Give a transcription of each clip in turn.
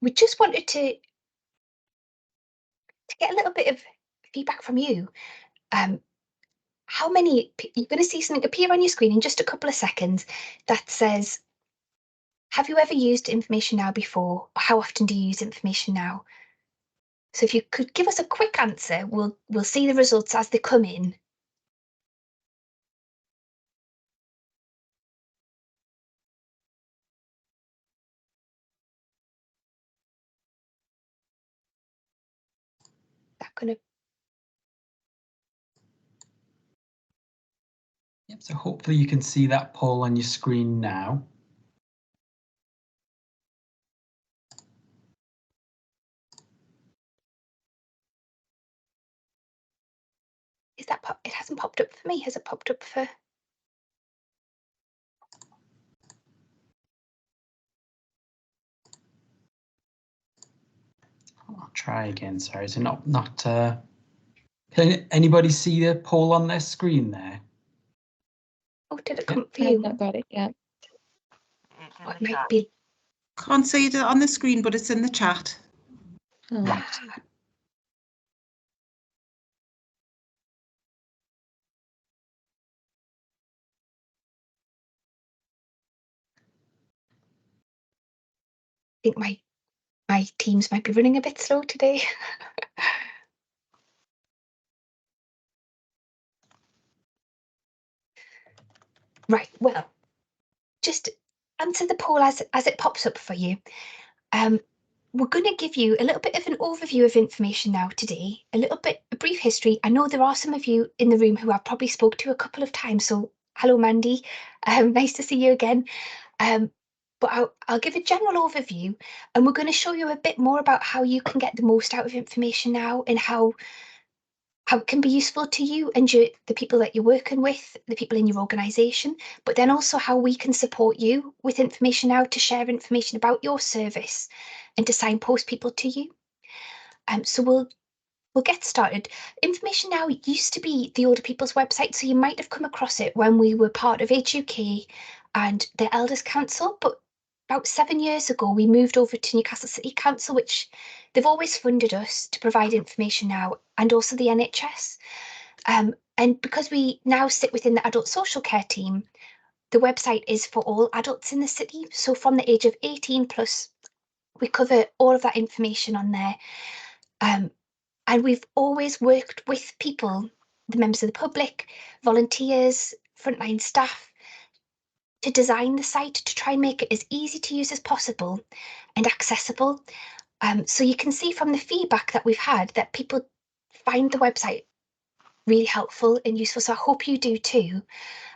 we just wanted to get a little bit of feedback from you. How many, you're going to see something appear on your screen in just a couple of seconds that says, have you ever used InformationNOW before? Or how often do you use InformationNOW? So if you could give us a quick answer, we'll see the results as they come in. That gonna Yep, so hopefully you can see that poll on your screen now. is that it hasn't popped up for me. Has it popped up for? I'll try again. Sorry, is it not? Can anybody see the poll on their screen there? Oh, did it come for you? I've not got it yet. Oh, it might be. Can't see it on the screen, but it's in the chat. Oh. Right. I think my Teams might be running a bit slow today. Right, well, just answer the poll as it pops up for you. We're going to give you a little bit of an overview of InformationNOW today, a brief history. I know there are some of you in the room who I've probably spoke to a couple of times, so hello Mandy, nice to see you again. But I'll give a general overview, and we're going to show you a bit more about how you can get the most out of InformationNOW and how it can be useful to you and the people that you're working with, the people in your organisation, but then also how we can support you with InformationNOW to share information about your service and to signpost people to you. So we'll get started. InformationNOW used to be the older people's website, so you might have come across it when we were part of HUK and the Elders Council, but about 7 years ago, we moved over to Newcastle City Council, which they've always funded us to provide InformationNOW, and also the NHS. And because we now sit within the adult social care team, the website is for all adults in the city. So from the age of 18 plus, we cover all of that information on there. And we've always worked with people, the members of the public, volunteers, frontline staff, to design the site to try and make it as easy to use as possible and accessible. So you can see from the feedback that we've had that people find the website really helpful and useful. So I hope you do too.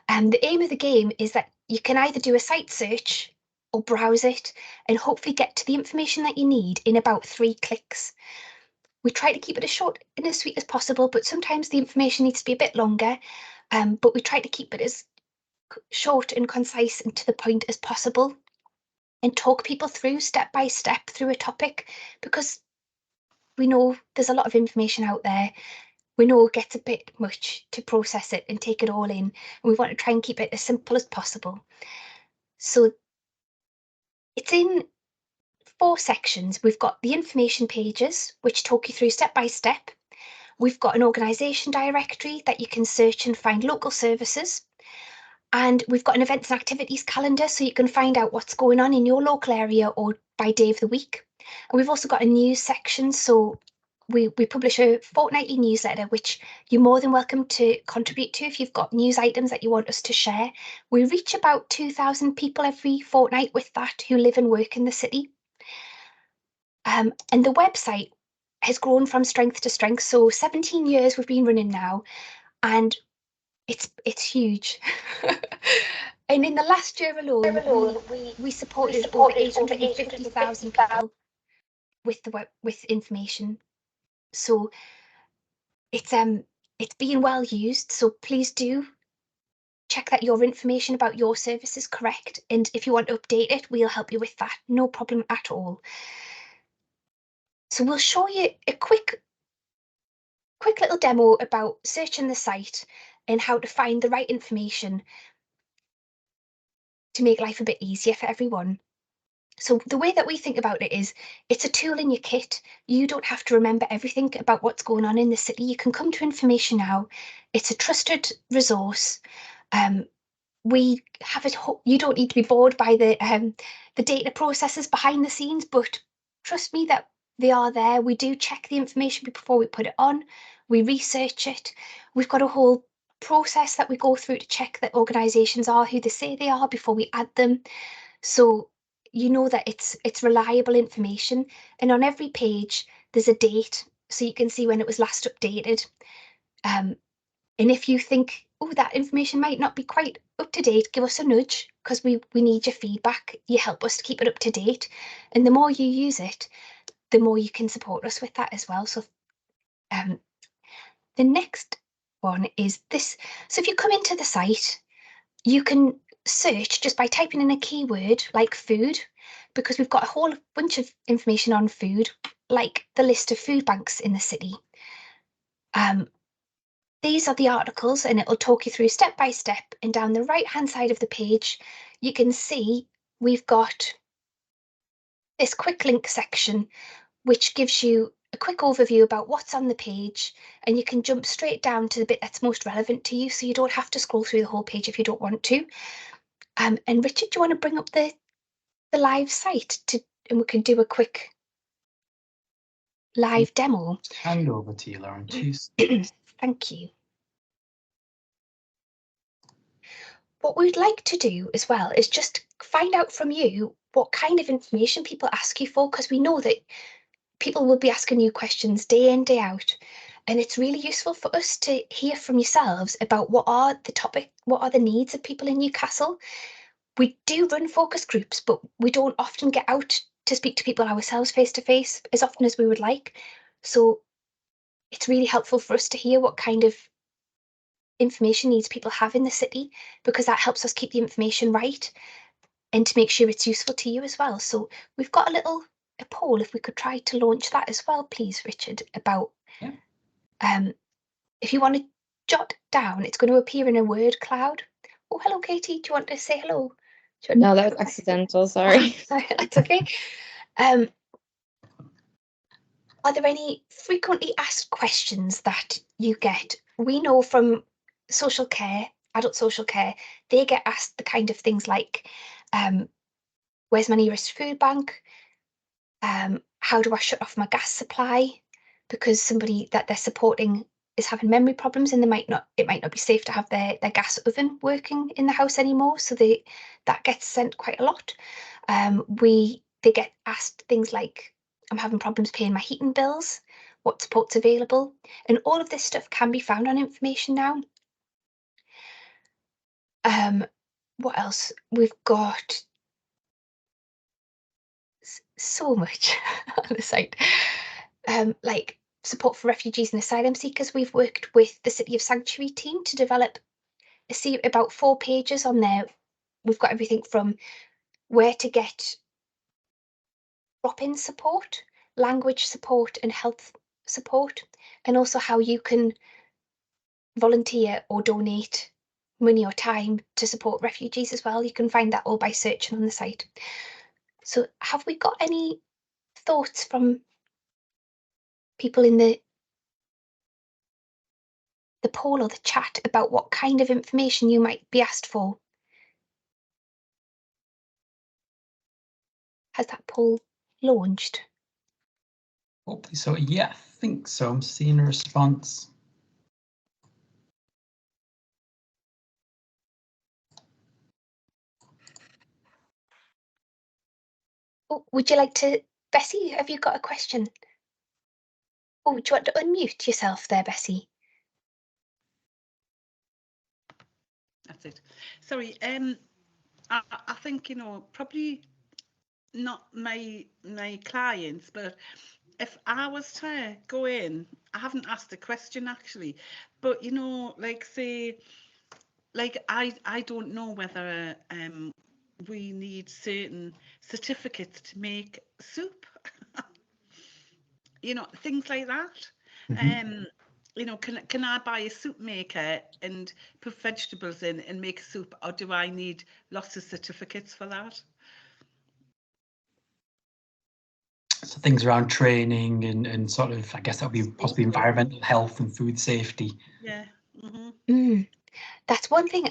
The aim of the game is that you can either do a site search or browse it and hopefully get to the information that you need in about 3 clicks. We try to keep it as short and as sweet as possible, but sometimes the information needs to be a bit longer. But we try to keep it as short and concise and to the point as possible and talk people through step by step through a topic, because we know there's a lot of information out there. We know it gets a bit much to process it and take it all in, and we want to try and keep it as simple as possible. So it's in 4 sections. We've got the information pages, which talk you through step by step. We've got an organisation directory that you can search and find local services. And we've got an events and activities calendar, so you can find out what's going on in your local area or by day of the week. And we've also got a news section, so we publish a fortnightly newsletter, which you're more than welcome to contribute to if you've got news items that you want us to share. We reach about 2,000 people every fortnight with that who live and work in the city. And the website has grown from strength to strength. So 17 years we've been running now, and it's huge. And in the last year alone, we supported over 850,000 people with information. So it's being well used. So please do check that your information about your service is correct. And if you want to update it, we'll help you with that. No problem at all. So we'll show you a quick little demo about searching the site and how to find the right information to make life a bit easier for everyone. So the way that we think about it is it's a tool in your kit. You don't have to remember everything about what's going on in the city. You can come to Information Now. It's a trusted resource. We have it. You don't need to be bored by the data processes behind the scenes, but trust me that they are there. We do check the information before we put it on. We research it. We've got a whole process that we go through to check that organisations are who they say they are before we add them. So you know that it's reliable information. And on every page, there's a date, so you can see when it was last updated. And if you think, oh, that information might not be quite up to date, give us a nudge, because we need your feedback. You help us to keep it up to date. And the more you use it, the more you can support us with that as well. So the next one is this. So if you come into the site, you can search just by typing in a keyword like food, because we've got a whole bunch of information on food, like the list of food banks in the city. These are the articles, and it'll talk you through step by step. And down the right hand side of the page, you can see we've got this quick link section, which gives you a quick overview about what's on the page, and you can jump straight down to the bit that's most relevant to you, so you don't have to scroll through the whole page if you don't want to. And Richard, do you want to bring up the live site and we can do a quick live demo? Hand over to you, Lauren. Thank you. What we'd like to do as well is just find out from you what kind of information people ask you for, because we know that people will be asking you questions day in, day out. And it's really useful for us to hear from yourselves about what are the needs of people in Newcastle. We do run focus groups, but we don't often get out to speak to people ourselves face to face as often as we would like. So it's really helpful for us to hear what kind of information needs people have in the city, because that helps us keep the information right and to make sure it's useful to you as well. So we've got a poll, if we could try to launch that as well, please, Richard, about if you want to jot down, it's going to appear in a word cloud. Oh, hello, Katie. Do you want to say hello? No, that was accidental. Sorry. Sorry, that's okay. Are there any frequently asked questions that you get? We know from social care, adult social care, they get asked the kind of things like, where's my nearest food bank? How do I shut off my gas supply? Because somebody that they're supporting is having memory problems, and it might not be safe to have their gas oven working in the house anymore. So that gets sent quite a lot. They get asked things like, I'm having problems paying my heating bills, what support's available, and all of this stuff can be found on Information Now. What else? We've got so much on the site, like support for refugees and asylum seekers. We've worked with the City of Sanctuary team to develop about 4 pages on there. We've got everything from where to get drop-in support, language support and health support, and also how you can volunteer or donate money or time to support refugees as well. You can find that all by searching on the site. So have we got any thoughts from people in the poll or the chat about what kind of information you might be asked for? Has that poll launched? Hopefully so. Yeah, I think so. I'm seeing a response. Oh, would you like to, Bessie, have you got a question? Oh, do you want to unmute yourself there, Bessie? That's it. Sorry, I think, probably not my clients, but if I was to go in, I haven't asked a question actually, but like say, like I don't know whether we need certain certificates to make soup, things like that. Can I buy a soup maker and put vegetables in and make soup, or do I need lots of certificates for that? So things around training and sort of, I guess that would be possibly environmental health and food safety. Yeah. Mm-hmm. That's one thing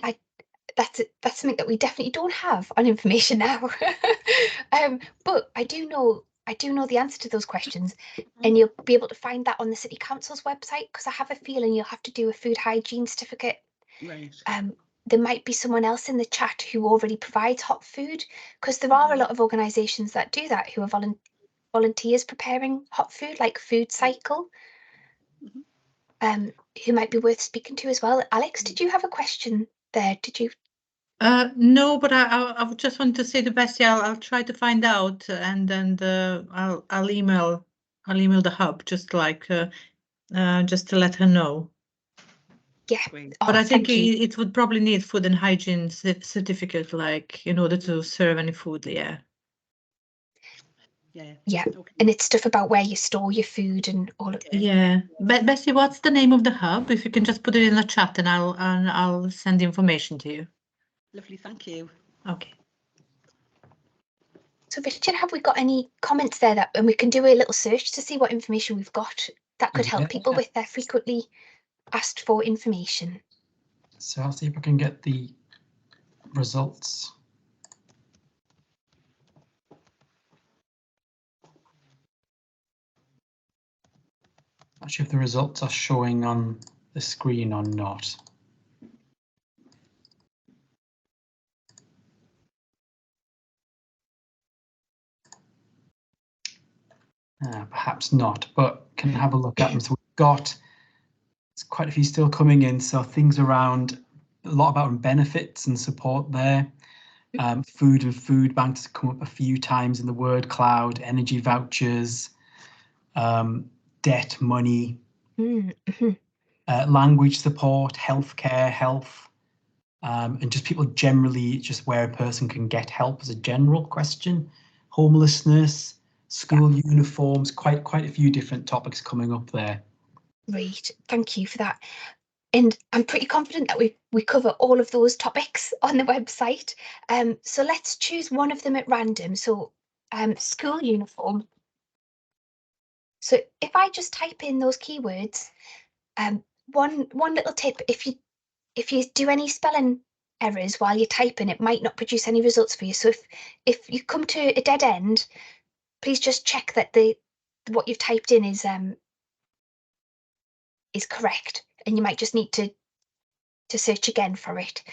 that's something that we definitely don't have on Information Now. But I do know the answer to those questions, and you'll be able to find that on the City Council's website, because I have a feeling you'll have to do a food hygiene certificate. Right. There might be someone else in the chat who already provides hot food, because there are a lot of organisations that do that, who are volunteers preparing hot food, like Food Cycle, who might be worth speaking to as well. Alex, did you have a question there? Did you? No, but I just want to say the best. Yeah, I'll try to find out, and then I'll email the hub, just like just to let her know. Yeah. Great. Oh, But I think thank you. it would probably need food and hygiene certificate, like in order to serve any food. Yeah. Yeah. Yeah, Okay. and it's stuff about where you store your food and all of. Yeah. Bessie, what's the name of the hub? If you can just put it in the chat, and I'll send the information to you. Lovely. Thank you. Okay. So Richard, have we got any comments there that, and we can do a little search to see what information we've got that could help people with their frequently asked for information? So I'll see if I can get the results. Not sure if the results are showing on the screen or not. Perhaps not, but can have a look at them. So we've got quite a few still coming in. So things around, a lot about benefits and support there. Food and food banks come up a few times in the word cloud, energy vouchers, debt, money, language support, healthcare, health, and just people generally, just where a person can get help as a general question, homelessness, school uniforms, quite a few different topics coming up there. Great, thank you for that. And I'm pretty confident that we cover all of those topics on the website. So let's choose one of them at random. So school uniform. So if I just type in those keywords, one little tip, if you do any spelling errors while you're typing, it might not produce any results for you. So if you come to a dead end, please just check that what you've typed in is correct, and you might just need to search again for it.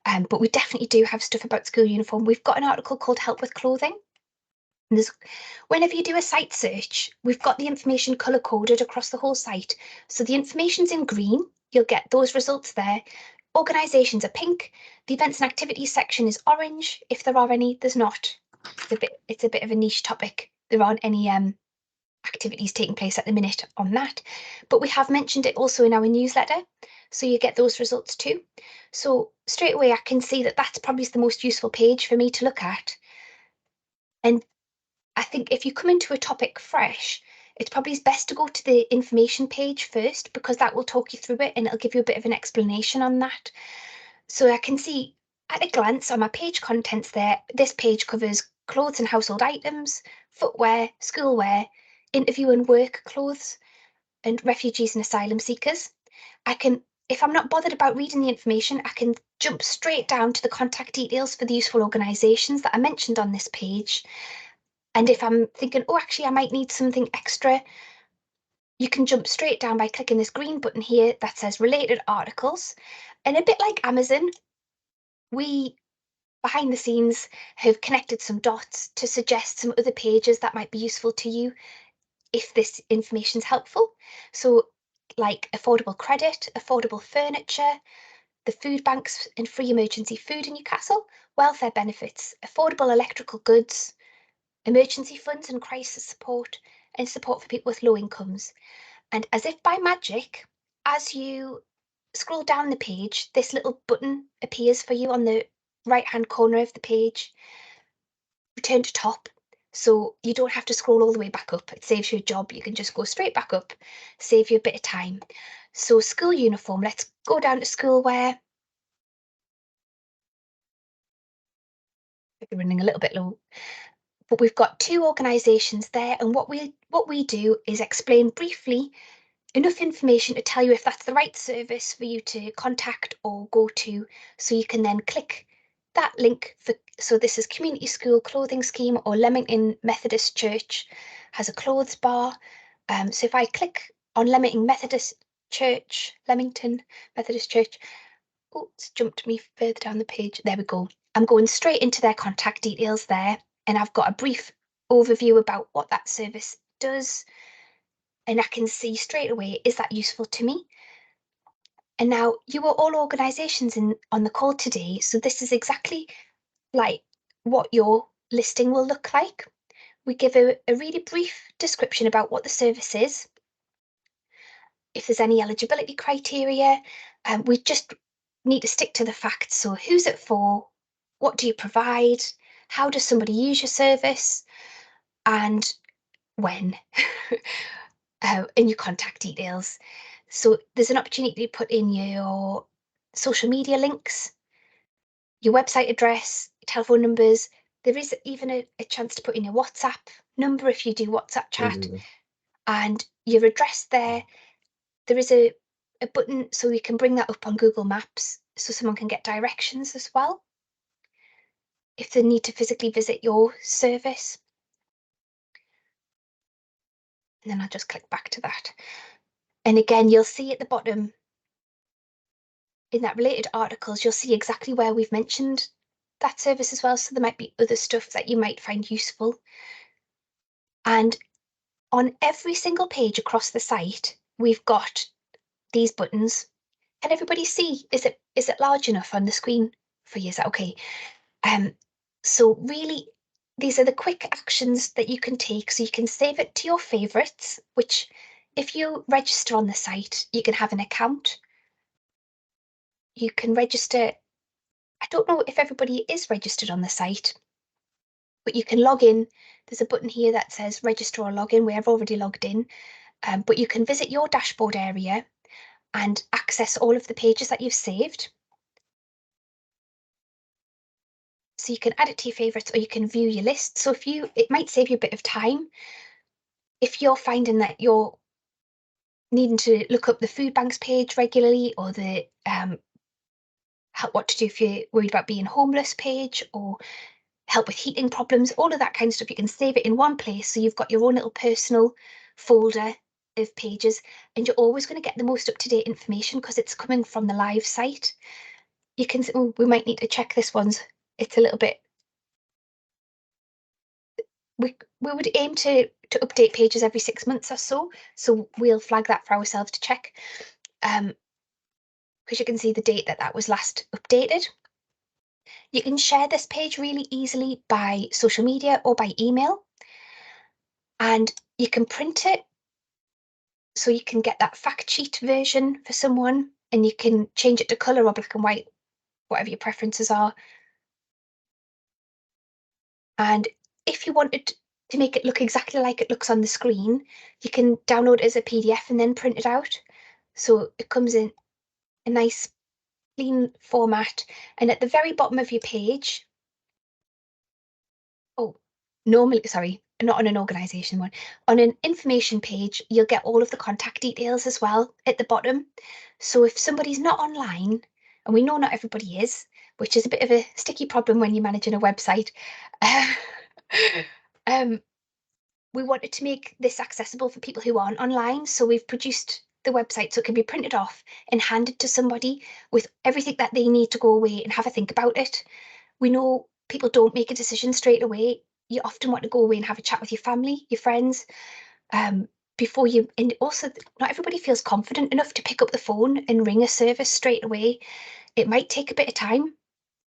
But we definitely do have stuff about school uniform. We've got an article called Help with Clothing. And whenever you do a site search, we've got the information colour coded across the whole site. So the information's in green, you'll get those results there. Organisations are pink. The events and activities section is orange. If there are any, there's not. It's a bit of a niche topic. There aren't any activities taking place at the minute on that, but we have mentioned it also in our newsletter, so you get those results too. So straight away I can see that that's probably the most useful page for me to look at. And I think if you come into a topic fresh, it's probably best to go to the information page first, because that will talk you through it and it'll give you a bit of an explanation on that. So I can see at a glance on my page contents there, this page covers clothes and household items, footwear, schoolwear, interview and work clothes, and refugees and asylum seekers. If I'm not bothered about reading the information, I can jump straight down to the contact details for the useful organisations that I mentioned on this page. And if I'm thinking, oh, actually, I might need something extra, you can jump straight down by clicking this green button here that says related articles. And a bit like Amazon, we behind the scenes have connected some dots to suggest some other pages that might be useful to you if this information is helpful. So like affordable credit, affordable furniture, the food banks and free emergency food in Newcastle, welfare benefits, affordable electrical goods, emergency funds and crisis support, and support for people with low incomes. And as if by magic, as you scroll down the page, this little button appears for you on the right-hand corner of the page. Return to top. So you don't have to scroll all the way back up. It saves you a job. You can just go straight back up, save you a bit of time. So school uniform, let's go down to schoolwear. We're running a little bit low. But we've got 2 organisations there, and what we do is explain briefly enough information to tell you if that's the right service for you to contact or go to, so you can then click that link for, so this is Community School Clothing Scheme, or Leamington Methodist Church has a clothes bar. So if I click on Leamington Methodist Church, oh, it's jumped me further down the page. There we go. I'm going straight into their contact details there, and I've got a brief overview about what that service does, and I can see straight away, is that useful to me? And now you are all organisations on the call today, so this is exactly like what your listing will look like. We give a really brief description about what the service is, if there's any eligibility criteria, we just need to stick to the facts. So who's it for? What do you provide? How does somebody use your service? And when? In your contact details. So there's an opportunity to put in your social media links, your website address, telephone numbers. There is even a chance to put in your WhatsApp number if you do WhatsApp chat, and your address there. There is a button so you can bring that up on Google Maps so someone can get directions as well if they need to physically visit your service. And then I'll just click back to that. And again, you'll see at the bottom in that related articles, you'll see exactly where we've mentioned that service as well. So there might be other stuff that you might find useful. And on every single page across the site, we've got these buttons. Can everybody see? Is it large enough on the screen for you? Is that okay? So really, these are the quick actions that you can take. So you can save it to your favourites, which if you register on the site, you can have an account. You can register. I don't know if everybody is registered on the site, but you can log in. There's a button here that says register or log in. We're already logged in, but you can visit your dashboard area and access all of the pages that you've saved. So you can add it to your favourites, or you can view your list. So it might save you a bit of time. If you're finding that you're needing to look up the food banks page regularly, or the what to do if you're worried about being homeless page, or help with heating problems, all of that kind of stuff, you can save it in one place. So you've got your own little personal folder of pages, and you're always going to get the most up-to-date information because it's coming from the live site. You can, oh, we might need to check this one's, it's a little bit, we would aim to update pages every 6 months or so. So we'll flag that for ourselves to check. Because you can see the date that was last updated. You can share this page really easily by social media or by email. And you can print it. So you can get that fact sheet version for someone, and you can change it to colour or black and white, whatever your preferences are. And if you wanted to make it look exactly like it looks on the screen, you can download it as a PDF and then print it out. So it comes in a nice clean format. And at the very bottom of your page, sorry, not on an organisation one, on an information page, you'll get all of the contact details as well at the bottom. So if somebody's not online, and we know not everybody is, which is a bit of a sticky problem when you're managing a website, we wanted to make this accessible for people who aren't online. So we've produced the website so it can be printed off and handed to somebody with everything that they need to go away and have a think about it. We know people don't make a decision straight away. You often want to go away and have a chat with your family, your friends, before you, and also not everybody feels confident enough to pick up the phone and ring a service straight away. It might take a bit of time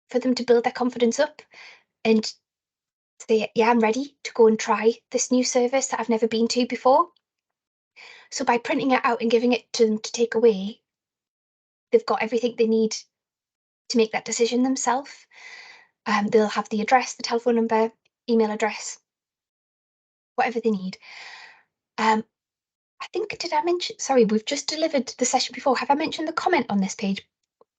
for them to build their confidence up and say, yeah, I'm ready to go and try this new service that I've never been to before. So by printing it out and giving it to them to take away, they've got everything they need to make that decision themselves. They'll have the address, the telephone number, email address, whatever they need. I think, did I mention, sorry, we've just delivered the session before. Have I mentioned the comment on this page?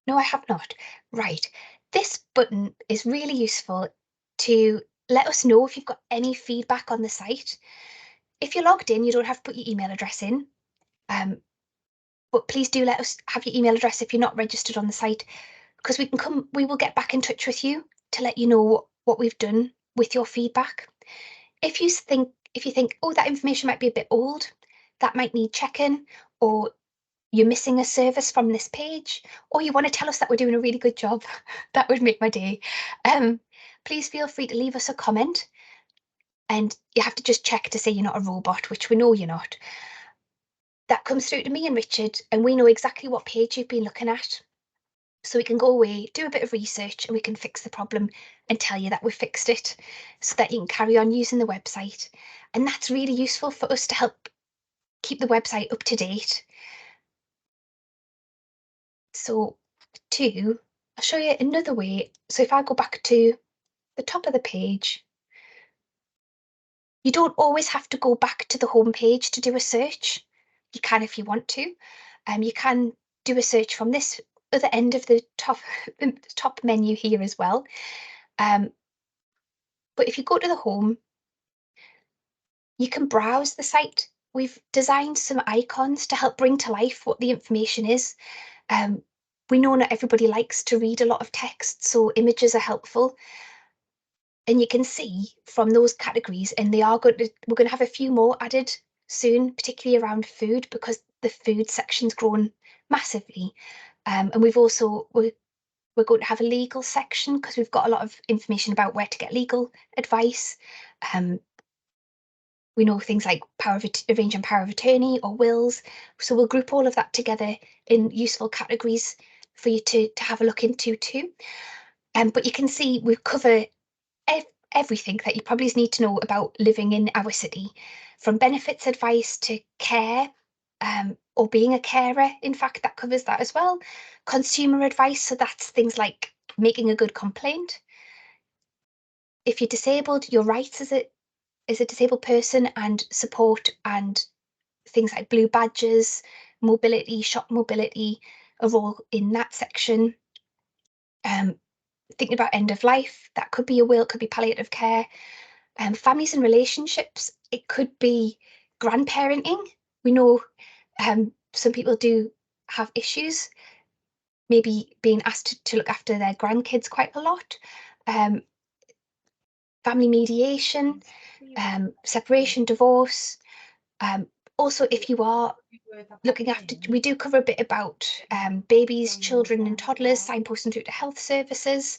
No, I have not. Right. This button is really useful to let us know if you've got any feedback on the site. If you're logged in, you don't have to put your email address in, but please do let us have your email address if you're not registered on the site, because we will get back in touch with you to let you know what we've done with your feedback. If you think, oh, that information might be a bit old, that might need checking, or you're missing a service from this page, or you want to tell us that we're doing a really good job, that would make my day. Please feel free to leave us a comment, and you have to just check to say you're not a robot, which we know you're not. That comes through to me and Richard, and we know exactly what page you've been looking at. So we can go away, do a bit of research, and we can fix the problem and tell you that we've fixed it so that you can carry on using the website. And that's really useful for us to help keep the website up to date. So I'll show you another way. So if I go back to the top of the page, you don't always have to go back to the home page to do a search. You can if you want to. You can do a search from this other end of the top menu here as well. But if you go to the home, you can browse the site. We've designed some icons to help bring to life what the information is. We know not everybody likes to read a lot of text, so images are helpful. And you can see from those categories, and we're going to have a few more added soon, particularly around food, because the food section's grown massively. And we're going to have a legal section because we've got a lot of information about where to get legal advice. We know things like arranging power of attorney or wills. So we'll group all of that together in useful categories for you to have a look into too. But you can see we cover everything that you probably need to know about living in our city, from benefits advice to care, or being a carer. In fact, that covers that as well. Consumer advice, so that's things like making a good complaint. If you're disabled, your rights as a disabled person, and support, and things like blue badges, mobility, shop mobility are all in that section. Thinking about end of life, that could be a will, it could be palliative care. Families and relationships, it could be grandparenting. We know some people do have issues, maybe being asked to look after their grandkids quite a lot. Family mediation, separation, divorce. Also, if you are looking after, we do cover a bit about babies, children and toddlers, signposting through to health services.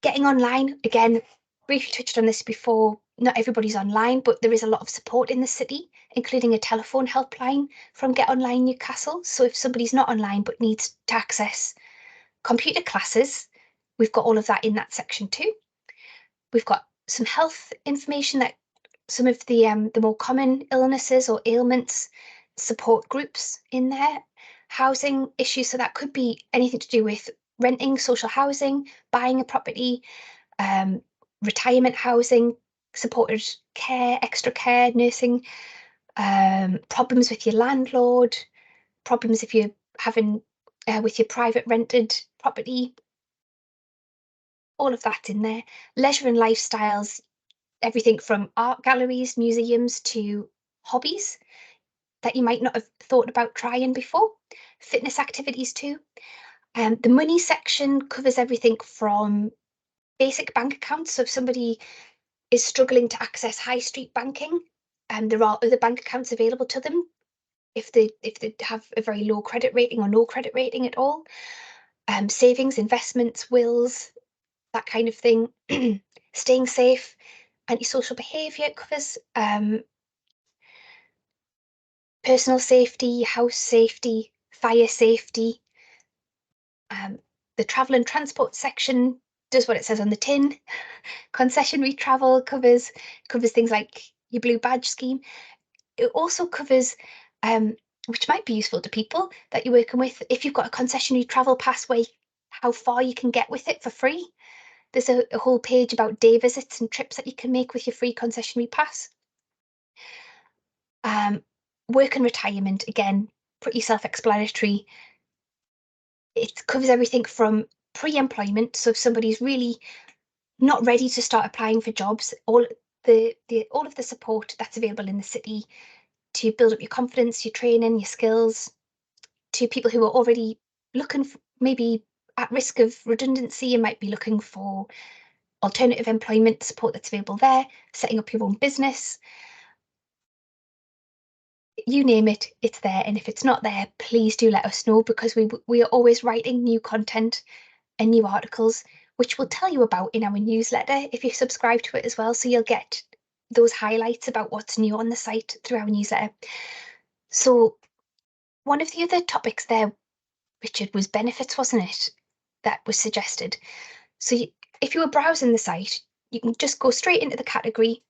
Getting online, again, briefly touched on this before, not everybody's online, but there is a lot of support in the city, including a telephone helpline from Get Online Newcastle. So if somebody's not online but needs to access computer classes, we've got all of that in that section too. We've got some health information, that some of the more common illnesses or ailments, support groups in there, housing issues. So that could be anything to do with renting, social housing, buying a property, retirement housing, supported care, extra care, nursing, problems with your landlord, problems if you're having with your private rented property. All of that in there. Leisure and lifestyles, everything from art galleries, museums to hobbies that you might not have thought about trying before. Fitness activities too. The money section covers everything from basic bank accounts. So if somebody is struggling to access high street banking, there are other bank accounts available to them if they have a very low credit rating or no credit rating at all. Savings, investments, wills, that kind of thing. Staying safe, antisocial behaviour covers personal safety, house safety, fire safety. The travel and transport section does what it says on the tin. Concessionary travel covers things like your blue badge scheme. It also covers, which might be useful to people that you're working with, if you've got a concessionary travel pass, how far you can get with it for free. There's a whole page about day visits and trips that you can make with your free concessionary pass. Work and retirement, again, pretty self-explanatory. It covers everything from pre-employment, so if somebody's really not ready to start applying for jobs, all of the support that's available in the city to build up your confidence, your training, your skills, to people who are already looking for, maybe at risk of redundancy, you might be looking for alternative employment support that's available there, setting up your own business. You name it, it's there. And if it's not there, please do let us know, because we are always writing new content and new articles, which we'll tell you about in our newsletter if you subscribe to it as well. So you'll get those highlights about what's new on the site through our newsletter. So one of the other topics there, Richard, was benefits, wasn't it? That was suggested. So if you were browsing the site, you can just go straight into the category.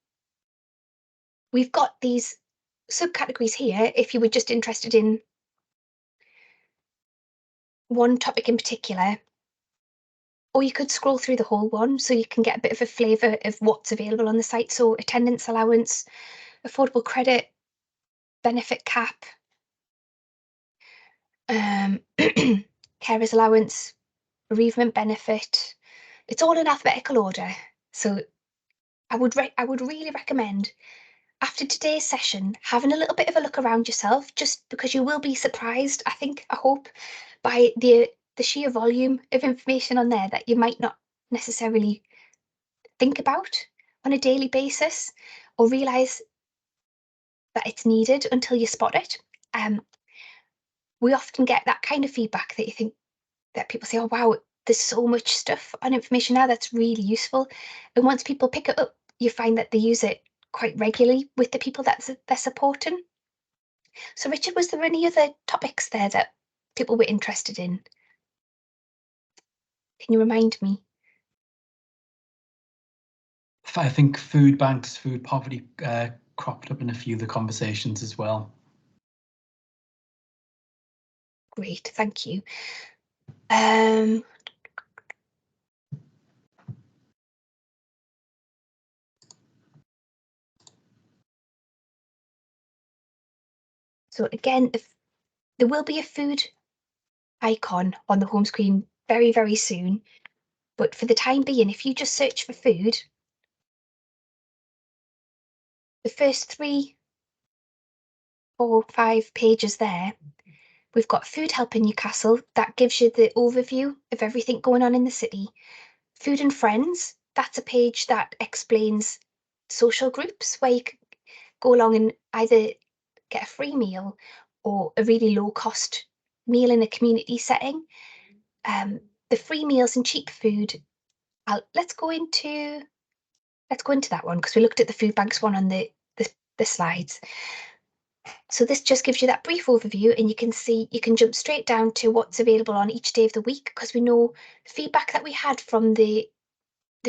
We've got these subcategories here if you were just interested in one topic in particular, or you could scroll through the whole one so you can get a bit of a flavour of what's available on the site. So attendance allowance, affordable credit, benefit cap, carers allowance, bereavement benefit. It's all in alphabetical order. So I would really recommend, after today's session, having a little bit of a look around yourself, just because you will be surprised, I hope, by the sheer volume of information on there that you might not necessarily think about on a daily basis or realise that it's needed until you spot it. We often get that kind of feedback that you think, that people say, oh wow, there's so much stuff on InformationNOW that's really useful. And once people pick it up, you find that they use it quite regularly with the people that they're supporting. So Richard, was there any other topics there that people were interested in? Can you remind me? I think food banks, food poverty cropped up in a few of the conversations as well. Great, thank you. So again, there will be a food icon on the home screen very, very soon. But for the time being, if you just search for food, the first 3, 4, 5 pages there, we've got Food Help in Newcastle. That gives you the overview of everything going on in the city. Food and Friends, that's a page that explains social groups where you can go along and either get a free meal or a really low cost meal in a community setting. The free meals and cheap food, let's go into that one, because we looked at the food banks one on the slides. So this just gives you that brief overview, and you can jump straight down to what's available on each day of the week, because we know feedback that we had from the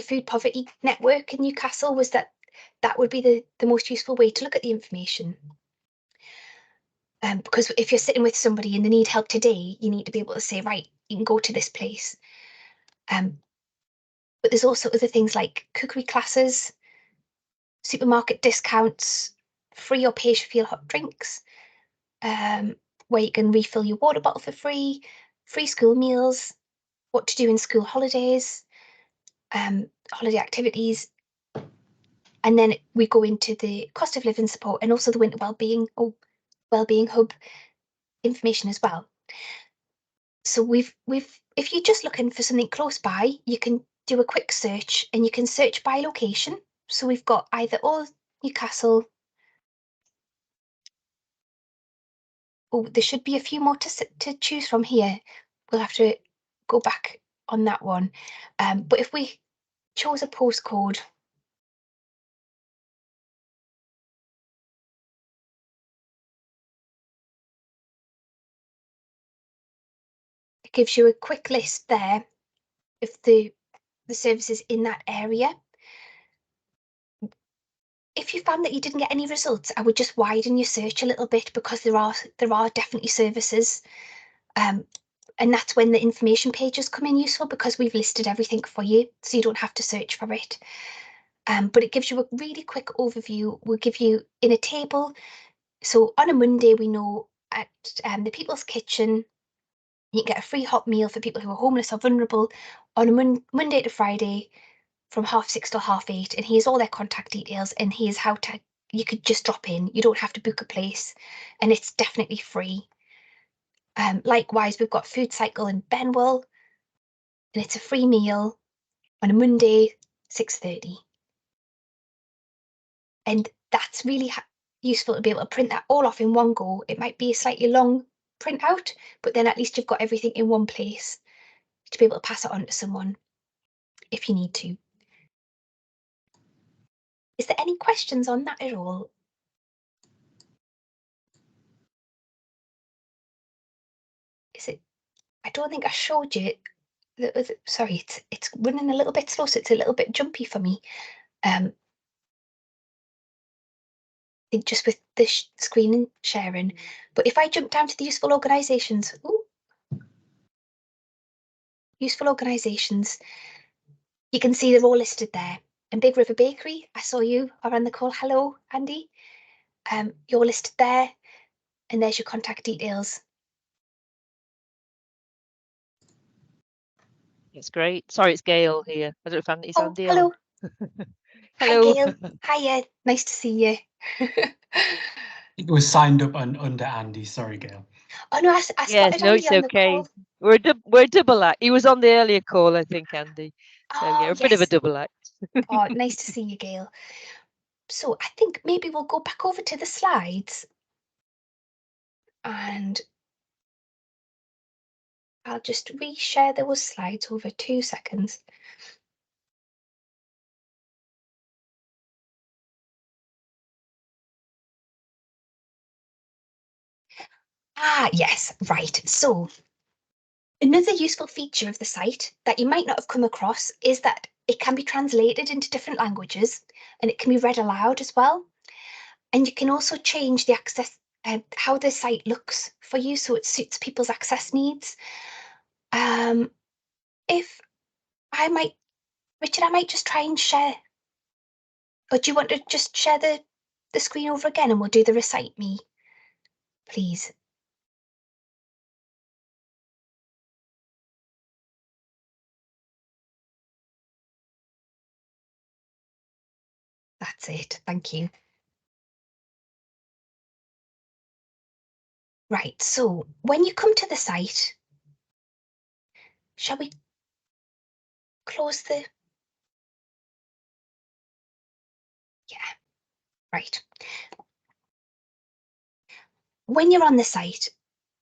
Food Poverty Network in Newcastle was that would be the most useful way to look at the information. Because if you're sitting with somebody and they need help today, you need to be able to say, right, you can go to this place. But there's also other things like cookery classes, supermarket discounts, free or pay for your hot drinks, where you can refill your water bottle for free school meals, what to do in school holidays, holiday activities. And then we go into the cost of living support and also the winter wellbeing hub information as well. So we've if you're just looking for something close by, you can do a quick search and you can search by location. So we've got either all Newcastle. Oh, there should be a few more to choose from here. We'll have to go back on that one. But if we chose a postcode, it gives you a quick list there of the services in that area. If you found that you didn't get any results, I would just widen your search a little bit, because there are definitely services. And that's when the information pages come in useful, because we've listed everything for you, so you don't have to search for it. But it gives you a really quick overview. We'll give you in a table. So on a Monday, we know at the People's Kitchen, you can get a free hot meal for people who are homeless or vulnerable on a Monday to Friday from 6:30 till 8:30, and here's all their contact details, and here's how to, you could just drop in. You don't have to book a place, and it's definitely free. Likewise, we've got Food Cycle in Benwell, and it's a free meal on a Monday, 6:30. And that's really useful to be able to print that all off in one go. It might be a slightly long printout, but then at least you've got everything in one place to be able to pass it on to someone if you need to. Is there any questions on that at all? Is it? I don't think I showed you. Sorry, it's running a little bit slow, so it's a little bit jumpy for me. Just with the screen sharing. But if I jump down to the useful organisations, useful organisations, you can see they're all listed there. And Big River Bakery, I saw you around the call. Hello, Andy. You're listed there, and there's your contact details. It's great. Sorry, it's Gail here. I don't know if Andy's Andy hello. on. Hi, Hello. Gail. Hiya. Nice to see you. It was signed up under Andy. Sorry, Gail. Oh no, I spotted Yes, no, Andy it's on the okay. call. We're double act. He was on the earlier call, I think, Andy. So Oh, yeah, a bit of a yes. double act. Oh, nice to see you, Gail. So I think maybe we'll go back over to the slides, and I'll just reshare those slides over 2 seconds. Yes, right. So another useful feature of the site that you might not have come across is that it can be translated into different languages, and it can be read aloud as well. And you can also change the access, how the site looks for you, so it suits people's access needs. If I might, Richard, I might just try and share. Or do you want to just share the screen over again, and we'll do the recite me, please? That's it, thank you. Right, so when you come to the site, shall we close the... Yeah, right. When you're on the site,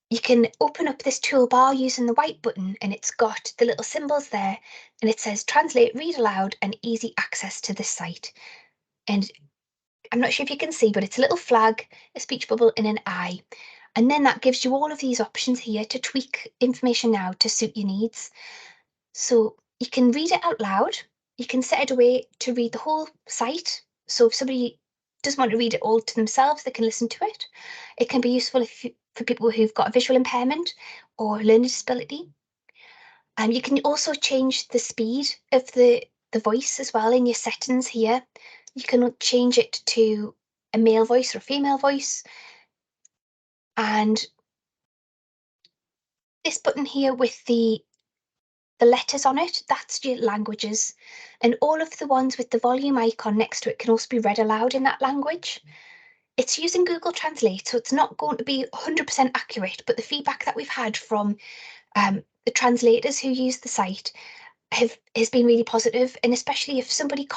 you can open up this toolbar using the white button, and it's got the little symbols there, and it says translate, read aloud, and easy access to this site. And I'm not sure if you can see, but it's a little flag, a speech bubble, and an eye. And then that gives you all of these options here to tweak InformationNOW to suit your needs. So you can read it out loud. You can set it away to read the whole site. So if somebody doesn't want to read it all to themselves, they can listen to it. It can be useful for people who've got a visual impairment or learning disability. You can also change the speed of the voice as well in your settings here. You can change it to a male voice or a female voice. And this button here with the letters on it, that's your languages. And all of the ones with the volume icon next to it can also be read aloud in that language. It's using Google Translate, so it's not going to be 100% accurate, but the feedback that we've had from the translators who use the site has been really positive. And especially if somebody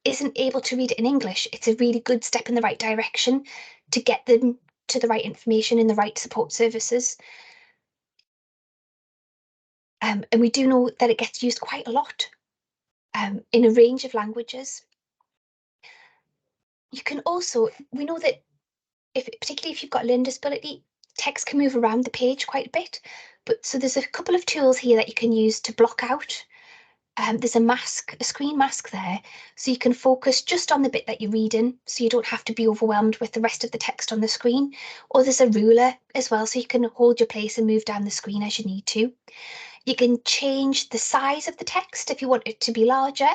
isn't able to read it in English, it's a really good step in the right direction to get them to the right information and the right support services. And we do know that it gets used quite a lot in a range of languages. You can also, we know that particularly if you've got a learning disability, text can move around the page quite a bit. But so there's a couple of tools here that you can use to block out. There's a screen mask there, so you can focus just on the bit that you're reading, so you don't have to be overwhelmed with the rest of the text on the screen. Or there's a ruler as well, so you can hold your place and move down the screen as you need to. You can change the size of the text if you want it to be larger,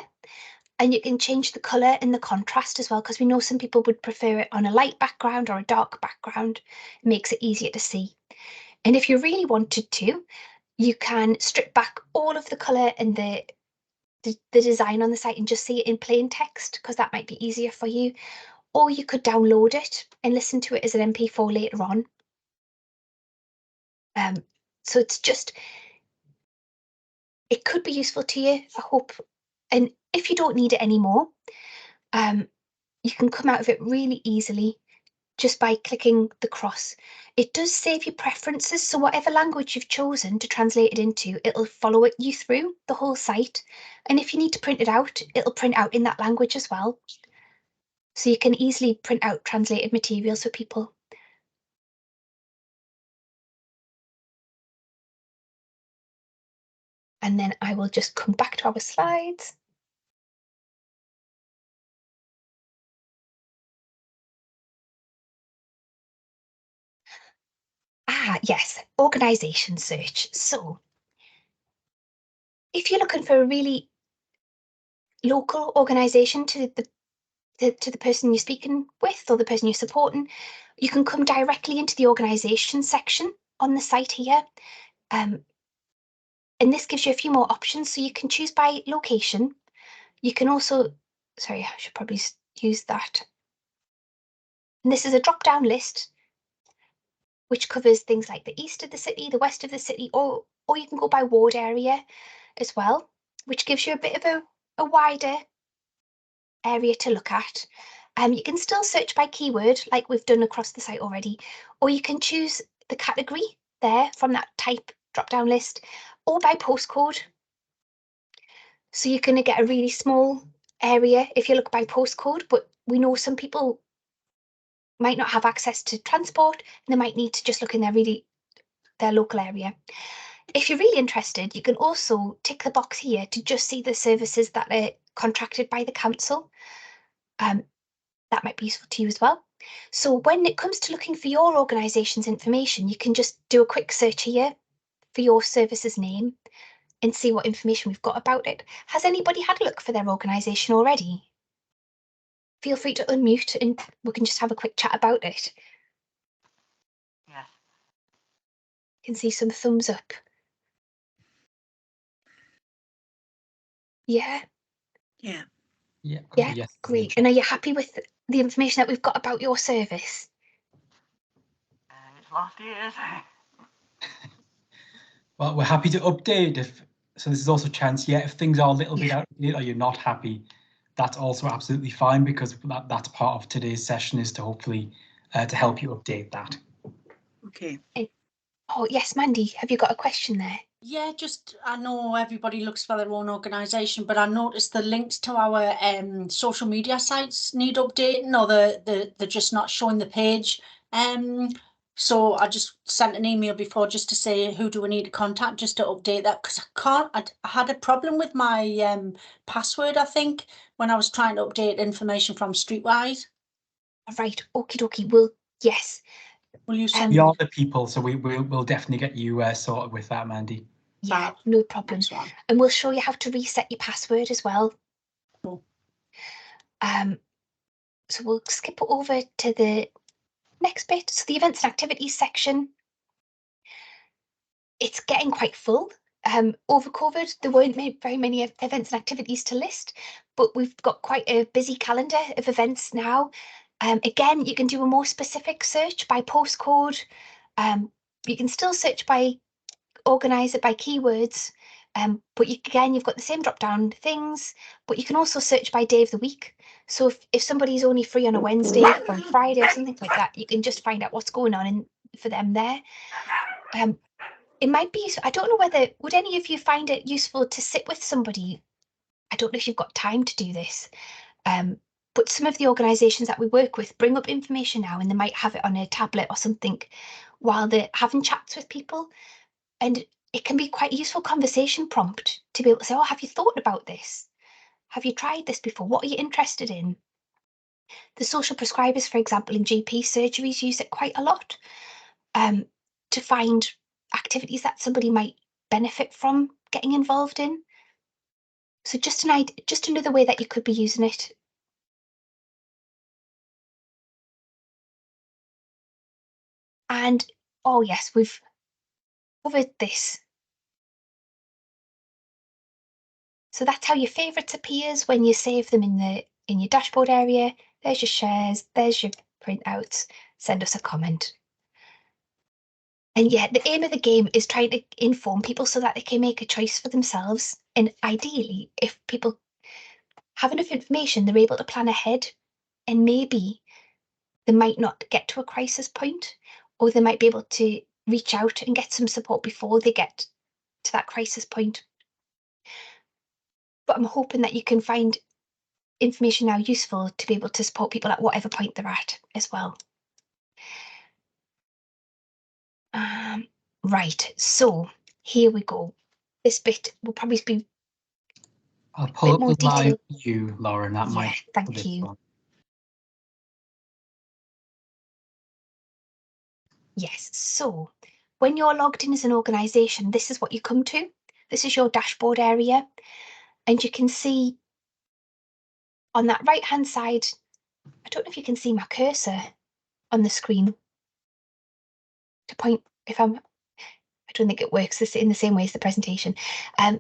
and you can change the colour and the contrast as well, because we know some people would prefer it on a light background or a dark background. It makes it easier to see. And if you really wanted to, you can strip back all of the colour and the the design on the site and just see it in plain text, because that might be easier for you. Or you could download it and listen to it as an MP4 later on. So it's just, it could be useful to you, I hope. And if you don't need it anymore, you can come out of it really easily just by clicking the cross. It does save you preferences, so whatever language you've chosen to translate it into, it'll follow it you through the whole site. And if you need to print it out, it'll print out in that language as well. So you can easily print out translated materials for people. And then I will just come back to our slides. Yes, organisation search. So if you're looking for a really local organisation to the person you're speaking with or the person you're supporting, you can come directly into the organisation section on the site here. And this gives you a few more options. So you can choose by location. You can also, sorry, I should probably use that. And this is a drop-down list which covers things like the east of the city, the west of the city, or you can go by ward area as well, which gives you a bit of a wider area to look at. You can still search by keyword like we've done across the site already, or you can choose the category there from that type drop-down list, or by postcode. So you're going to get a really small area if you look by postcode, but we know some people might not have access to transport and they might need to just look in their local area. If you're really interested, you can also tick the box here to just see the services that are contracted by the council. That might be useful to you as well. So when it comes to looking for your organisation's information, you can just do a quick search here for your service's name and see what information we've got about it. Has anybody had a look for their organisation already? Feel free to unmute and we can just have a quick chat about it. Yeah. You can see some thumbs up. Yeah. Yeah. Yeah. Yeah, Yes. great. And are you happy with the information that we've got about your service? It's last year's. Well, we're happy to update so this is also a chance, if things are a little bit out of date or you're not happy, that's also absolutely fine, because that's part of today's session, is to hopefully to help you update that. Okay. Oh, yes, Mandy, have you got a question there? Yeah, just I know everybody looks for their own organisation, but I noticed the links to our social media sites need updating, or they're just not showing the page. So I just sent an email before just to say who do we need to contact just to update that, because I had a problem with my password, I think, when I was trying to update information from Streetwise. Right, okie dokie. Well, yes. Will you send We are the people, so we'll definitely get you sorted with that, Mandy. Yeah, no problem. And we'll show you how to reset your password as well. Cool. So we'll skip over to the next bit. So the events and activities section. It's getting quite full. Over COVID, there weren't very many events and activities to list, but we've got quite a busy calendar of events now. Again, you can do a more specific search by postcode. You can still search by organise it by keywords, but again, you've got the same drop-down things, but you can also search by day of the week. So if somebody's only free on a Wednesday or Friday or something like that, you can just find out what's going on for them there. It might be, I don't know whether, would any of you find it useful to sit with somebody? I don't know if you've got time to do this, but some of the organisations that we work with bring up information now, and they might have it on a tablet or something while they're having chats with people. And it can be quite a useful conversation prompt to be able to say, oh, have you thought about this? Have you tried this before? What are you interested in? The social prescribers, for example, in GP surgeries use it quite a lot to find activities that somebody might benefit from getting involved in. So just another way that you could be using it. And, oh yes, we've covered this. So that's how your favourites appears when you save them in your dashboard area. There's your shares, there's your printouts. Send us a comment. And yeah, the aim of the game is trying to inform people so that they can make a choice for themselves. And ideally, if people have enough information, they're able to plan ahead, and maybe they might not get to a crisis point, or they might be able to reach out and get some support before they get to that crisis point. But I'm hoping that you can find information now useful to be able to support people at whatever point they're at as well. Right, so here we go. This bit will probably be I'll pull up more the live detail. view, Laura, and that Yeah, might. thank you. Yes, so when you're logged in as an organisation, this is what you come to. This is your dashboard area, and you can see on that right-hand side, I don't know if you can see my cursor on the screen to point if I don't think it works in the same way as the presentation.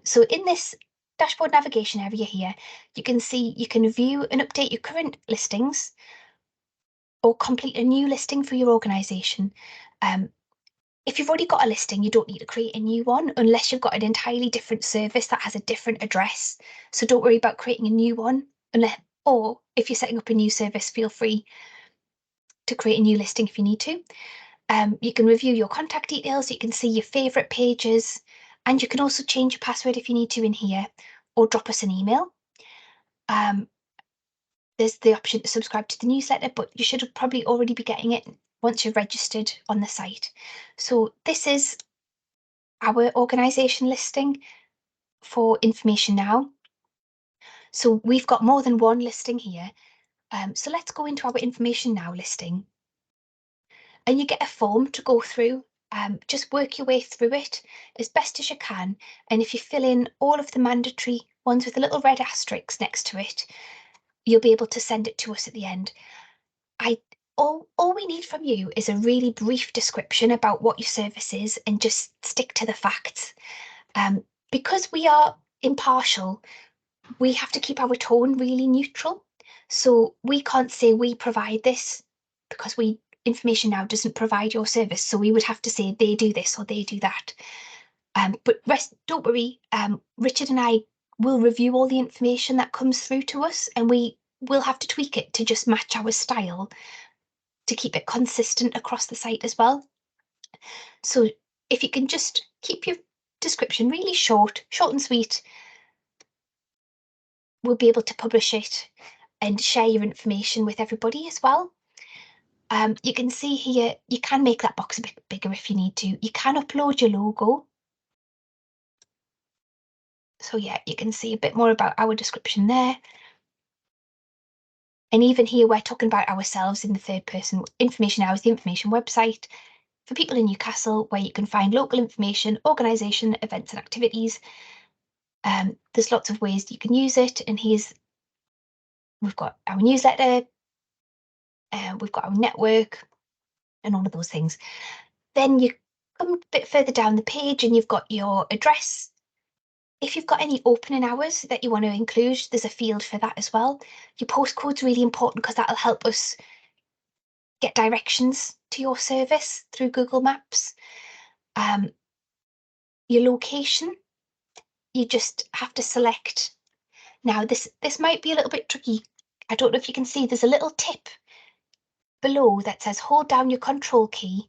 So in this dashboard navigation area here, you can see you can view and update your current listings or complete a new listing for your organisation. If you've already got a listing, you don't need to create a new one unless you've got an entirely different service that has a different address. So don't worry about creating a new one, or if you're setting up a new service, feel free to create a new listing if you need to. You can review your contact details, you can see your favourite pages, and you can also change your password if you need to in here, or drop us an email. There's the option to subscribe to the newsletter, but you should probably already be getting it once you're registered on the site. So this is our organisation listing for InformationNOW. So we've got more than one listing here. So let's go into our InformationNOW listing. And you get a form to go through. Just work your way through it as best as you can. And if you fill in all of the mandatory ones with a little red asterisk next to it, you'll be able to send it to us at the end. All we need from you is a really brief description about what your service is, and just stick to the facts. Because we are impartial, we have to keep our tone really neutral. So we can't say we provide this, because InformationNOW doesn't provide your service. So we would have to say they do this or they do that. But don't worry, Richard and I will review all the information that comes through to us, and we will have to tweak it to just match our style to keep it consistent across the site as well. So if you can just keep your description really short and sweet, we'll be able to publish it and share your information with everybody as well. You can see here, you can make that box a bit bigger if you need to. You can upload your logo. So yeah, you can see a bit more about our description there. And even here, we're talking about ourselves in the third person. InformationNOW is the information website for people in Newcastle, where you can find local information, organisation, events and activities. There's lots of ways you can use it. And we've got our newsletter, we've got our network and all of those things. Then you come a bit further down the page and you've got your address. If you've got any opening hours that you want to include, there's a field for that as well. Your postcode's really important because that'll help us get directions to your service through Google Maps. Your location, you just have to select. Now this might be a little bit tricky. I don't know if you can see, there's a little tip below that says hold down your control key.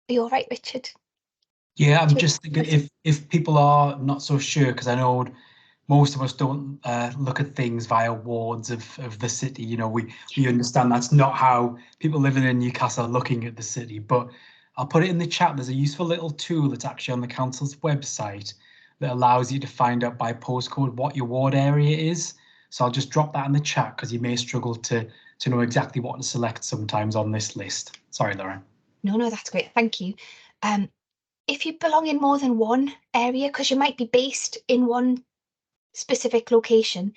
Are you all right, Richard? Yeah, I'm just thinking if people are not so sure, because I know most of us don't look at things via wards of the city. You know, we understand that's not how people living in Newcastle are looking at the city. But I'll put it in the chat. There's a useful little tool that's actually on the council's website that allows you to find out by postcode what your ward area is. So I'll just drop that in the chat, because you may struggle to know exactly what to select sometimes on this list. Sorry, Lauren. No, that's great. Thank you. If you belong in more than one area, because you might be based in one specific location,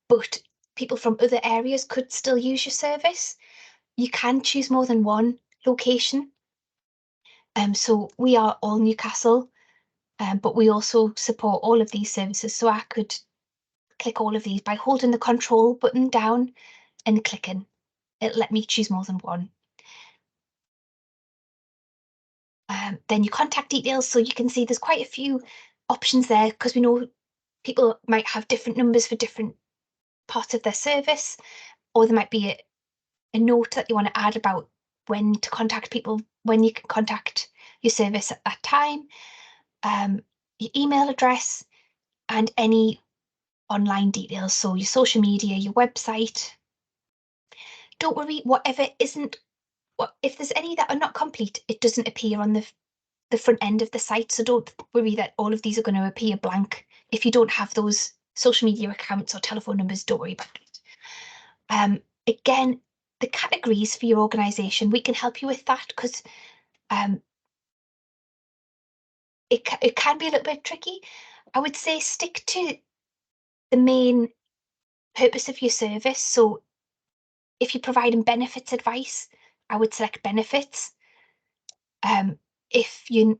but people from other areas could still use your service, you can choose more than one location. So we are all Newcastle, but we also support all of these services. So I could click all of these by holding the control button down and clicking. It'll let me choose more than one. Then your contact details, so you can see there's quite a few options there because we know people might have different numbers for different parts of their service, or there might be a note that you want to add about when to contact people, when you can contact your service at that time, your email address, and any online details, so your social media, your website. Don't worry, whatever isn't, if there's any that are not complete, it doesn't appear on the front end of the site, so don't worry that all of these are going to appear blank. If you don't have those social media accounts or telephone numbers, don't worry about it. Again, the categories for your organisation, we can help you with that because it can be a little bit tricky. I would say stick to the main purpose of your service. So if you're providing benefits advice, I would select benefits. If you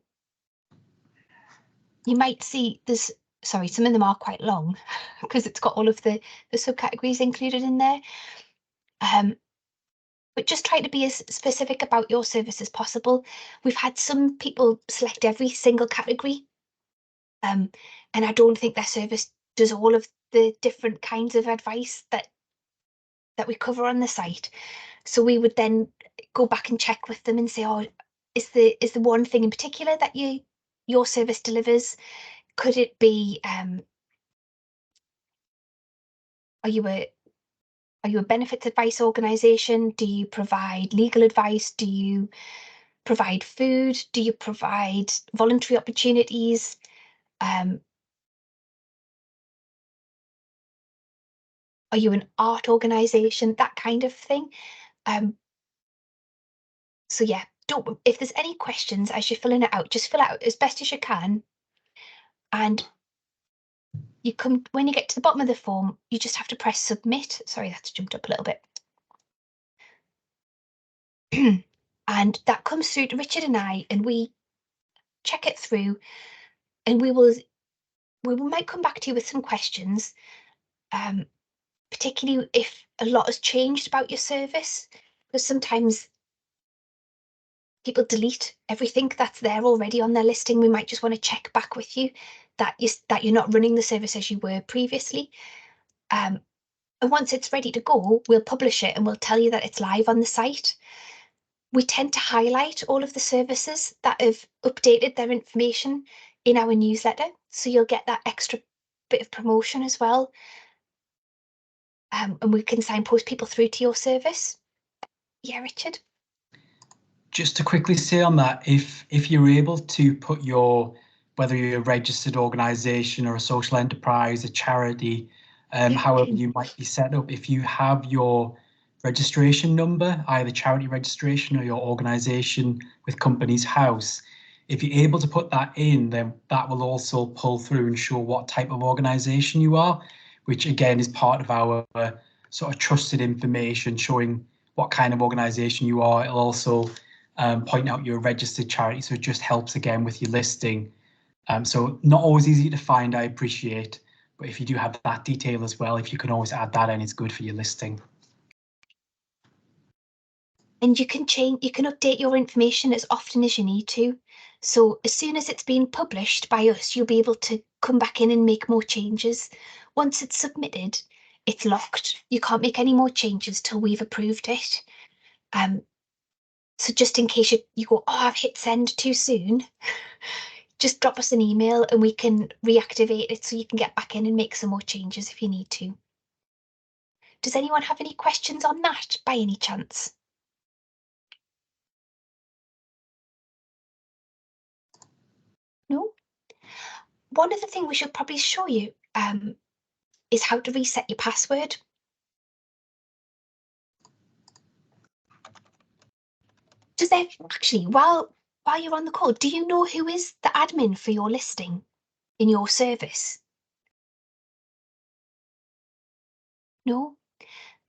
might see there's, sorry, some of them are quite long because it's got all of the subcategories included in there. But just try to be as specific about your service as possible. We've had some people select every single category, and I don't think their service does all of the different kinds of advice that we cover on the site. So we would then go back and check with them and say, oh, is the one thing in particular that your service delivers? Could it be, are you a benefits advice organisation? Do you provide legal advice? Do you provide food? Do you provide voluntary opportunities? Are you an art organisation? That kind of thing. So yeah, if there's any questions as you're filling it out, just fill it out as best as you can. And when you get to the bottom of the form, you just have to press submit. Sorry, that's jumped up a little bit. And that comes through to Richard and I, and we check it through, and we might come back to you with some questions, particularly if a lot has changed about your service, because sometimes people delete everything that's there already on their listing. We might just want to check back with you that you're not running the service as you were previously. And once it's ready to go, we'll publish it and we'll tell you that it's live on the site. We tend to highlight all of the services that have updated their information in our newsletter, so you'll get that extra bit of promotion as well. And we can signpost people through to your service. Yeah, Richard? Just to quickly say on that, if you're able to put whether you're a registered organisation or a social enterprise, a charity, however you might be set up, if you have your registration number, either charity registration or your organisation with Companies House, if you're able to put that in, then that will also pull through and show what type of organisation you are, which again is part of our sort of trusted information showing what kind of organisation you are. It'll also point out you're a registered charity, so it just helps again with your listing. So not always easy to find, I appreciate, but if you do have that detail as well, if you can always add that in, it's good for your listing. And you can update your information as often as you need to. So as soon as it's been published by us, you'll be able to come back in and make more changes. Once it's submitted, it's locked. You can't make any more changes till we've approved it. So just in case you go, oh, I've hit send too soon, just drop us an email and we can reactivate it so you can get back in and make some more changes if you need to. Does anyone have any questions on that by any chance? No? One other thing we should probably show you is how to reset your password. Actually, while you're on the call, do you know who is the admin for your listing in your service? No?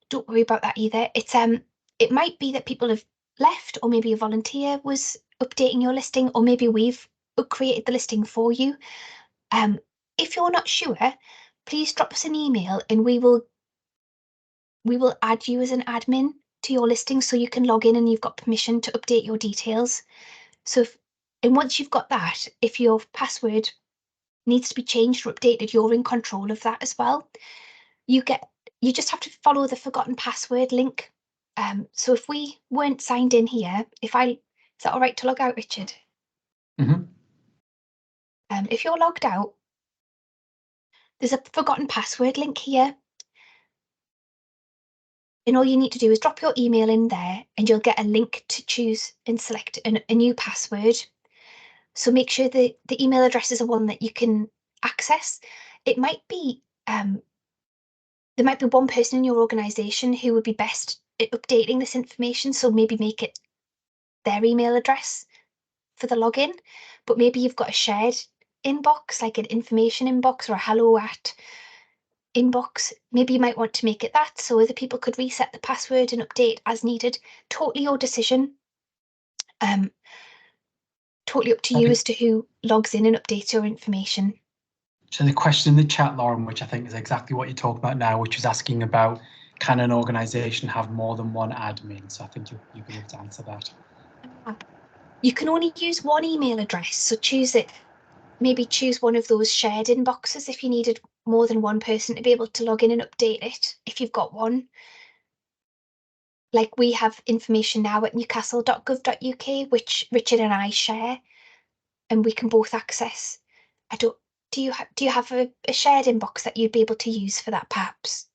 Don't worry about that either. It might be that people have left, or maybe a volunteer was updating your listing, or maybe we've created the listing for you. If you're not sure, please drop us an email and we will add you as an admin to your listing so you can log in and you've got permission to update your details. So and once you've got that, if your password needs to be changed or updated, you're in control of that as well. You just have to follow the forgotten password link. So if we weren't signed in here, is that all right to log out, Richard? Mm-hmm. If you're logged out, there's a forgotten password link here. And all you need to do is drop your email in there and you'll get a link to choose and select a new password. So make sure the email addresses are one that you can access. It might be, there might be one person in your organisation who would be best at updating this information. So maybe make it their email address for the login, but maybe you've got a shared inbox, like an information inbox or a hello at inbox. Maybe you might want to make it that so other people could reset the password and update as needed. Totally your decision. Totally up to you as to who logs in and updates your information. So the question in the chat, Lauren, which I think is exactly what you're talking about now, which is asking about, can an organisation have more than one admin? So I think you're going to answer that. You can only use one email address, so choose it. Maybe choose one of those shared inboxes if you needed more than one person to be able to log in and update it, if you've got one. Like we have InformationNOW at newcastle.gov.uk, which Richard and I share, and we can both access. Do you have a shared inbox that you'd be able to use for that, perhaps?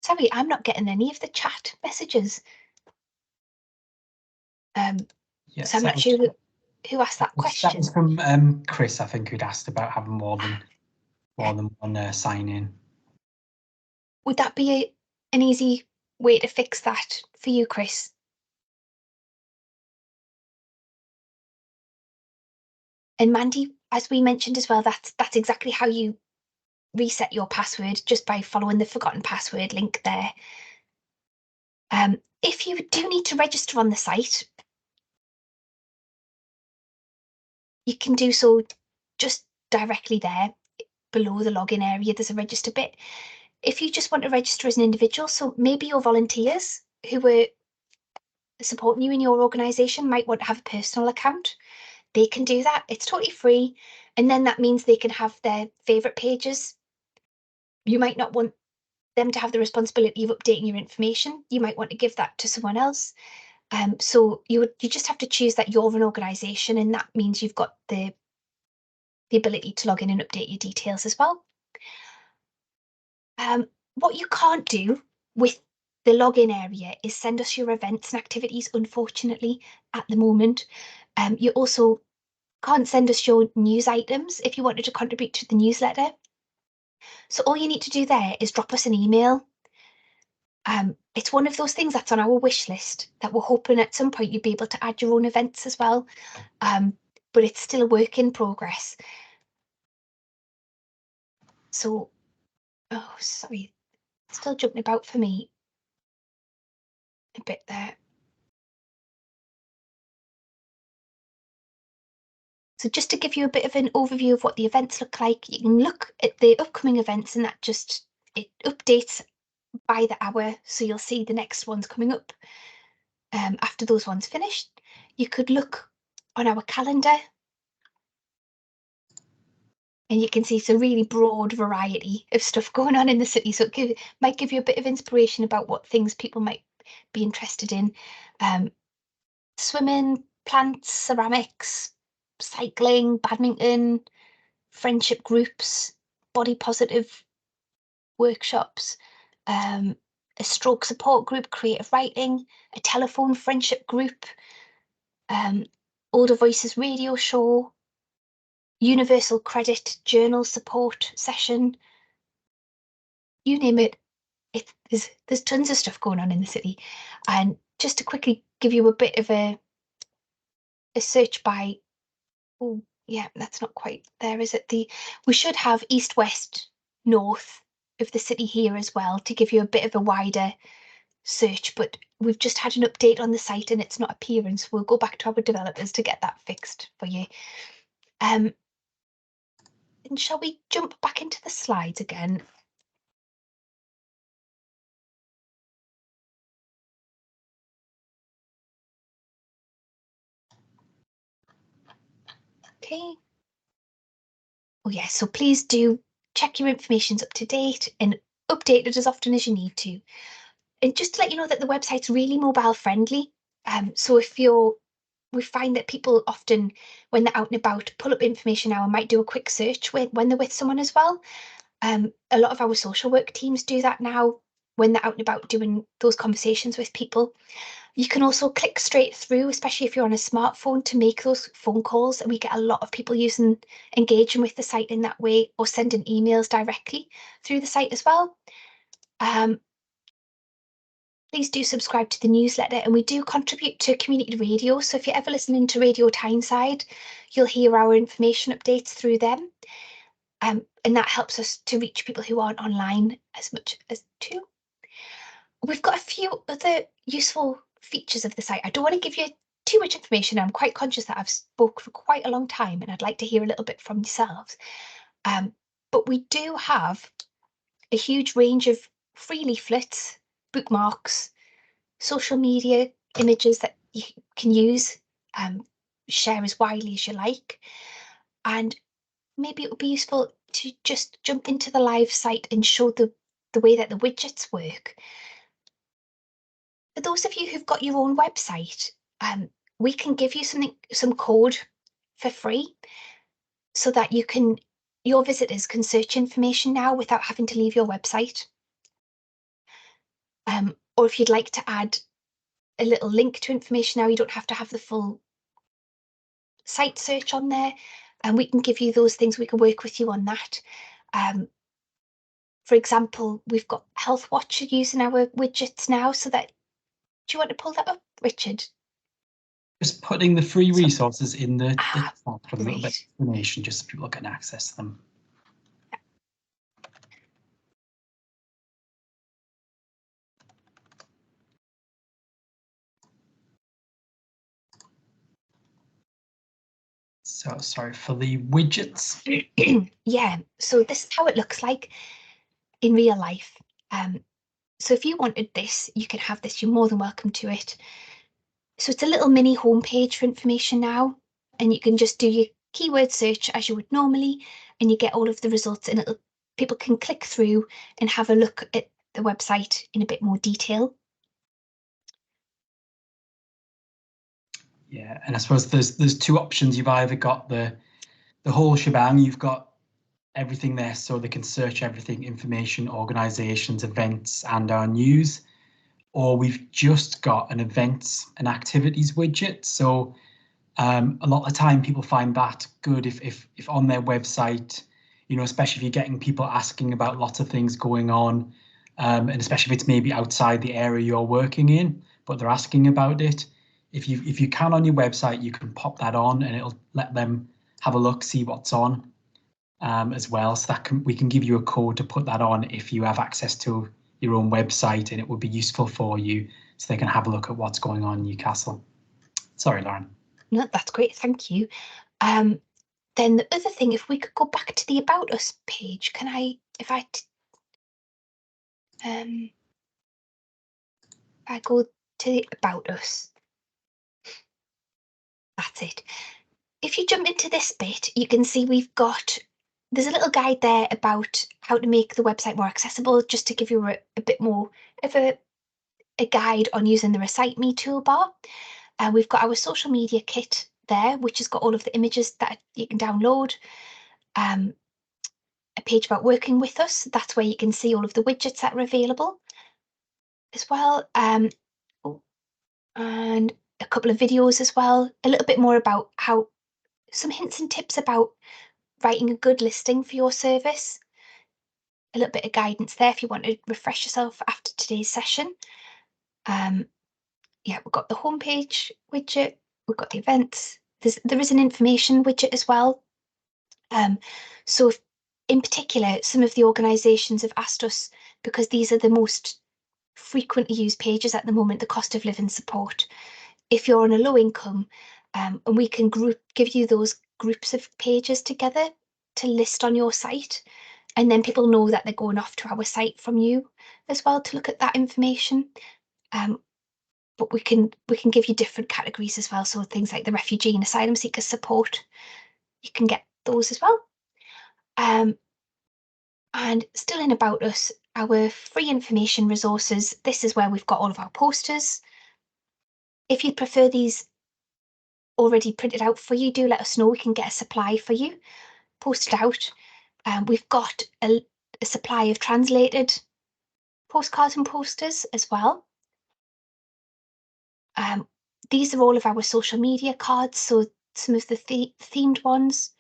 Sorry, I'm not getting any of the chat messages. Yes, so I'm not sure who asked that question. That was from Chris, I think, who'd asked about having more than one sign in. Would that be an easy way to fix that for you, Chris? And Mandy, as we mentioned as well, that's exactly how you reset your password, just by following the forgotten password link there. If you do need to register on the site, you can do so just directly there below the login area. There's a register bit. If you just want to register as an individual, so maybe your volunteers who were supporting you in your organisation might want to have a personal account, they can do that. It's totally free. And then that means they can have their favourite pages. You might not want them to have the responsibility of updating your information. You might want to give that to someone else. So you just have to choose that you're an organisation, and that means you've got the ability to log in and update your details as well. What you can't do with the login area is send us your events and activities, unfortunately, at the moment. You also can't send us your news items if you wanted to contribute to the newsletter. So all you need to do there is drop us an email. It's one of those things that's on our wish list that we're hoping at some point you'd be able to add your own events as well. But it's still a work in progress. So, oh, sorry, still jumping about for me a bit there. So just to give you a bit of an overview of what the events look like, you can look at the upcoming events and that just, it updates by the hour. So you'll see the next ones coming up after those ones finished. You could look on our calendar and you can see it's a really broad variety of stuff going on in the city. So it might give you a bit of inspiration about what things people might be interested in. Swimming, plants, ceramics, cycling, badminton, friendship groups, body positive workshops, a stroke support group, creative writing, a telephone friendship group, Older Voices radio show, universal credit journal support session. You name it, there's tons of stuff going on in the city. And just to quickly give you a bit of a search by, oh yeah, that's not quite there, is it? We should have east, west, north of the city here as well to give you a bit of a wider search, but we've just had an update on the site and it's not appearing, so we'll go back to our developers to get that fixed for you. And shall we jump back into the slides again? Okay. Oh yeah, so please do check your information's up to date and update it as often as you need to. And just to let you know that the website's really mobile friendly. So if we find that people often, when they're out and about, pull up information now and might do a quick search when they're with someone as well. A lot of our social work teams do that now when they're out and about doing those conversations with people. You can also click straight through, especially if you're on a smartphone, to make those phone calls. And we get a lot of people engaging with the site in that way, or sending emails directly through the site as well. Please do subscribe to the newsletter, and we do contribute to community radio. So if you're ever listening to Radio Tyneside, you'll hear our information updates through them. And that helps us to reach people who aren't online as much as too. We've got a few other useful features of the site. I don't want to give you too much information. I'm quite conscious that I've spoke for quite a long time and I'd like to hear a little bit from yourselves. But we do have a huge range of free leaflets, bookmarks, social media images that you can use, share as widely as you like. And maybe it would be useful to just jump into the live site and show the way that the widgets work. For those of you who've got your own website, we can give you some code for free so that your visitors can search information now without having to leave your website. Or if you'd like to add a little link to information now, you don't have to have the full site search on there, and we can give you those things. We can work with you on that. For example, we've got Health Watcher using our widgets now, so that, do you want to pull that up, Richard? Just putting the free resources in the chat for a little bit of Great. explanation, just so people can access them. So sorry for the widgets. Yeah, so this is how it looks like in real life. So if you wanted this, you can have this. You're more than welcome to it. So it's a little mini homepage for information now, and you can just do your keyword search as you would normally, and you get all of the results, and people can click through and have a look at the website in a bit more detail. Yeah, and I suppose there's two options. You've either got the whole shebang, you've got everything there so they can search everything, information, organisations, events, and our news, or we've just got an events and activities widget. So a lot of the time people find that good if on their website, you know, especially if you're getting people asking about lots of things going on, and especially if it's maybe outside the area you're working in, but they're asking about it. If you can on your website, you can pop that on and it'll let them have a look, see what's on as well. So that we can give you a code to put that on if you have access to your own website, and it would be useful for you so they can have a look at what's going on in Newcastle. Sorry, Lauren. No, that's great, thank you. Then the other thing, if we could go back to the About Us page, can I, if I go to the About Us, that's it. If you jump into this bit, you can see there's a little guide there about how to make the website more accessible, just to give you a bit more of a guide on using the Recite Me toolbar. We've got our social media kit there, which has got all of the images that you can download. A page about working with us, that's where you can see all of the widgets that are available as well. And a couple of videos as well, a little bit more about some hints and tips about writing a good listing for your service. A little bit of guidance there if you want to refresh yourself after today's session. Yeah, we've got the homepage widget, we've got the events. There is an information widget as well. So in particular, some of the organisations have asked us, because these are the most frequently used pages at the moment, the cost of living support. If you're on a low income, and we can give you those groups of pages together to list on your site, and then people know that they're going off to our site from you as well to look at that information. But we can give you different categories as well. So things like the refugee and asylum seeker support, you can get those as well. And still in About Us, our free information resources, this is where we've got all of our posters. If you prefer these already printed out for you, do let us know. We can get a supply for you posted out. We've got a supply of translated postcards and posters as well. These are all of our social media cards, so some of the themed ones.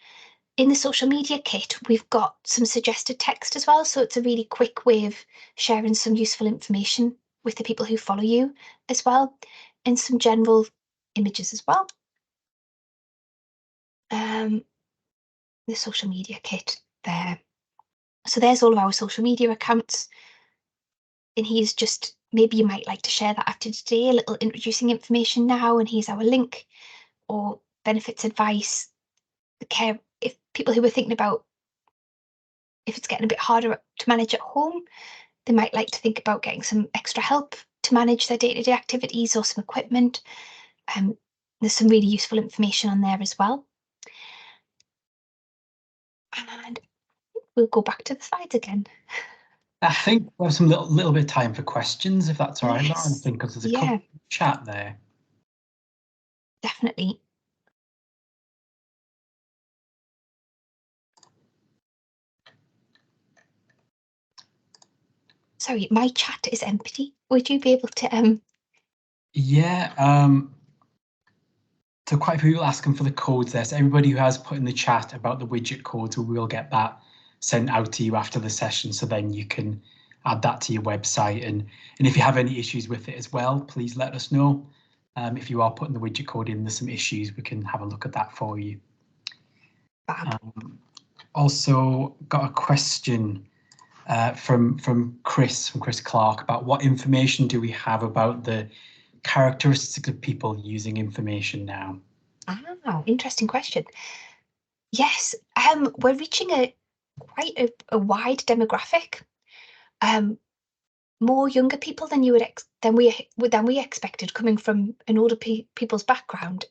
In the social media kit, we've got some suggested text as well, so it's a really quick way of sharing some useful information with the people who follow you as well, and some general images as well. The social media kit there. So there's all of our social media accounts, and here's just, maybe you might like to share that after today, a little introducing information now, and here's our link, or benefits advice, the care, if people who are thinking about if it's getting a bit harder to manage at home, they might like to think about getting some extra help to manage their day-to-day activities or some equipment. There's some really useful information on there as well. And we'll go back to the slides again. I think we have some little bit of time for questions, if that's all right, Yes. Lauren. I think because there's a couple chat there. Definitely. Sorry, my chat is empty. Would you be able to Yeah, so quite a few people asking for the codes there. So everybody who has put in the chat about the widget codes, we will get that sent out to you after the session, so then you can add that to your website. And if you have any issues with it as well, please let us know. If you are putting the widget code in, there's some issues, we can have a look at that for you. Also got a question from Chris Clark about what information do we have about the characteristics of people using InformationNOW? Ah, interesting question. Yes, we're reaching quite a wide demographic. More younger people than we expected, coming from an older people's background.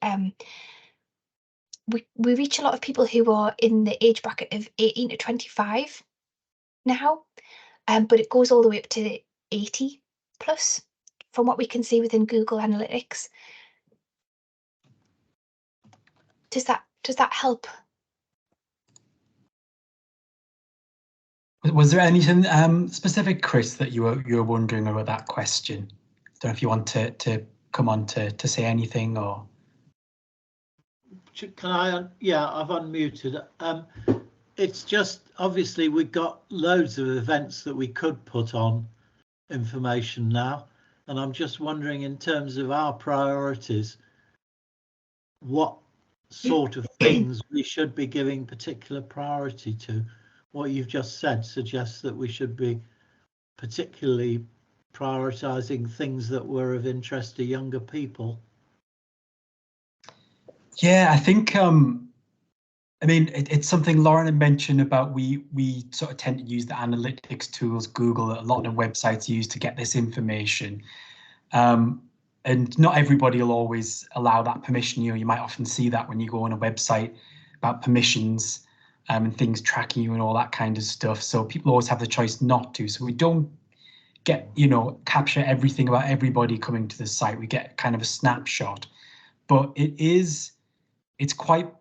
We reach a lot of people who are in the age bracket of 18 to 25 now, but it goes all the way up to 80 plus from what we can see within Google Analytics. Does that help? Was there anything specific, Chris, that you were wondering about that question? I don't know if you want to come on to say anything, or. Can I? Yeah, I've unmuted. It's just, obviously we've got loads of events that we could put on InformationNOW, and I'm just wondering, in terms of our priorities, what sort of things we should be giving particular priority to. What you've just said suggests that we should be particularly prioritizing things that were of interest to younger people. Yeah, I think I mean, it's something Lauren had mentioned about, we sort of tend to use the analytics tools, Google, that a lot of websites use to get this information. And not everybody will always allow that permission. You might often see that when you go on a website about permissions and things tracking you and all that kind of stuff. So people always have the choice not to. So we don't get, capture everything about everybody coming to the site. We get kind of a snapshot, but it's quite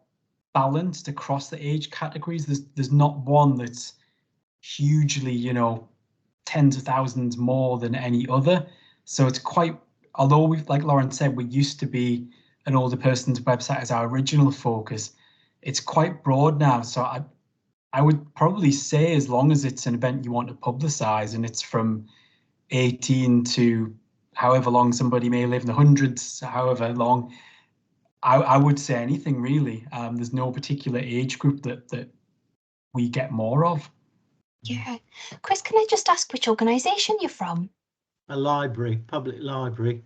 balanced across the age categories. There's not one that's hugely, tens of thousands more than any other. So it's quite, although we've, like Lauren said, we used to be an older person's website as our original focus, it's quite broad now. So I would probably say, as long as it's an event you want to publicize and it's from 18 to however long somebody may live in the hundreds, however long, I would say anything really. There's no particular age group that we get more of. Yeah. Chris, can I just ask which organisation you're from? A library, public library,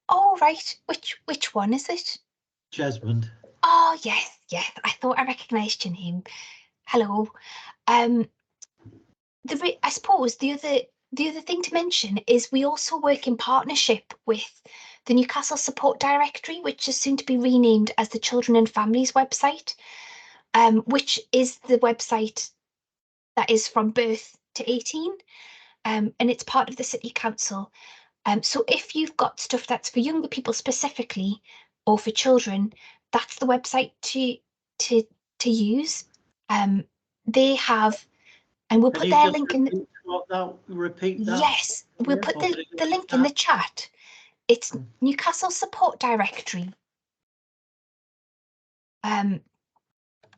Oh, right. Which one is it? Jesmond. Oh, yes, yes. I thought I recognised your name. Hello. I suppose the other thing to mention is we also work in partnership with the Newcastle Support Directory, which is soon to be renamed as the Children and Families website, which is the website that is from birth to 18, and it's part of the City Council. So if you've got stuff that's for younger people specifically, or for children, that's the website to use. They have, and we'll Can put you their just link in. repeat that? Yes, we'll put the link in the chat. It's Newcastle Support Directory.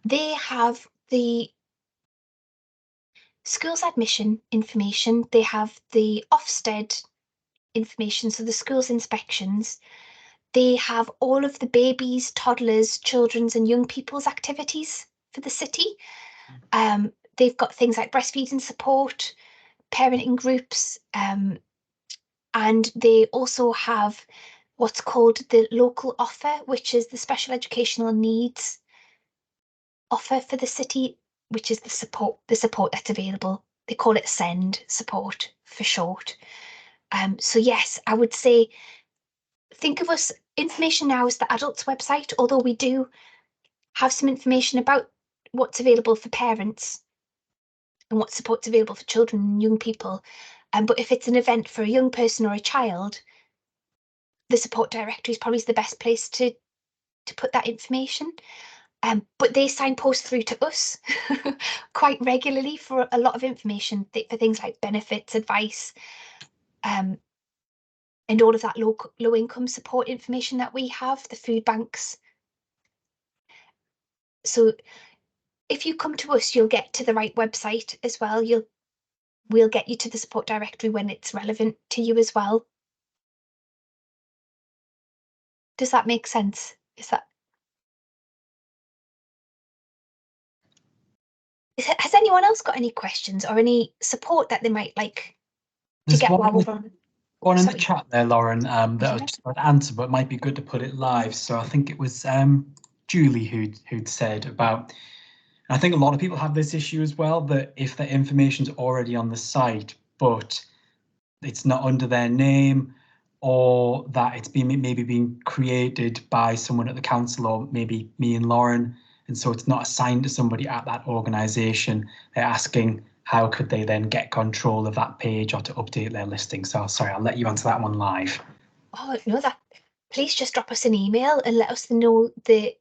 They have the schools admission information. They have the Ofsted information, so the schools inspections. They have all of the babies, toddlers, children's and young people's activities for the city. They've got things like breastfeeding support, parenting groups, and they also have what's called the local offer, which is the special educational needs offer for the city, which is the support that's available. They call it SEND support for short. So yes, I would say think of us, InformationNOW is the adults website, although we do have some information about what's available for parents and what support's available for children and young people. But if it's an event for a young person or a child, the support directory is probably the best place to put that information. But they signpost through to us quite regularly for a lot of information for things like benefits, advice, and all of that low income support information that we have, the food banks. So if you come to us, you'll get to the right website as well. We'll get you to the support directory when it's relevant to you as well. Does that make sense? Has anyone else got any questions or any support that they might like to get while we're on? One in the chat there, Lauren, that I'd answer, but it might be good to put it live. So I think it was Julie who'd said about, and I think a lot of people have this issue as well, that if their information's already on the site, but it's not under their name, or that it's maybe being created by someone at the council, or maybe me and Lauren, and so it's not assigned to somebody at that organisation. They're asking how could they then get control of that page or to update their listing. So sorry, I'll let you answer that one live. Oh no, please just drop us an email and let us know the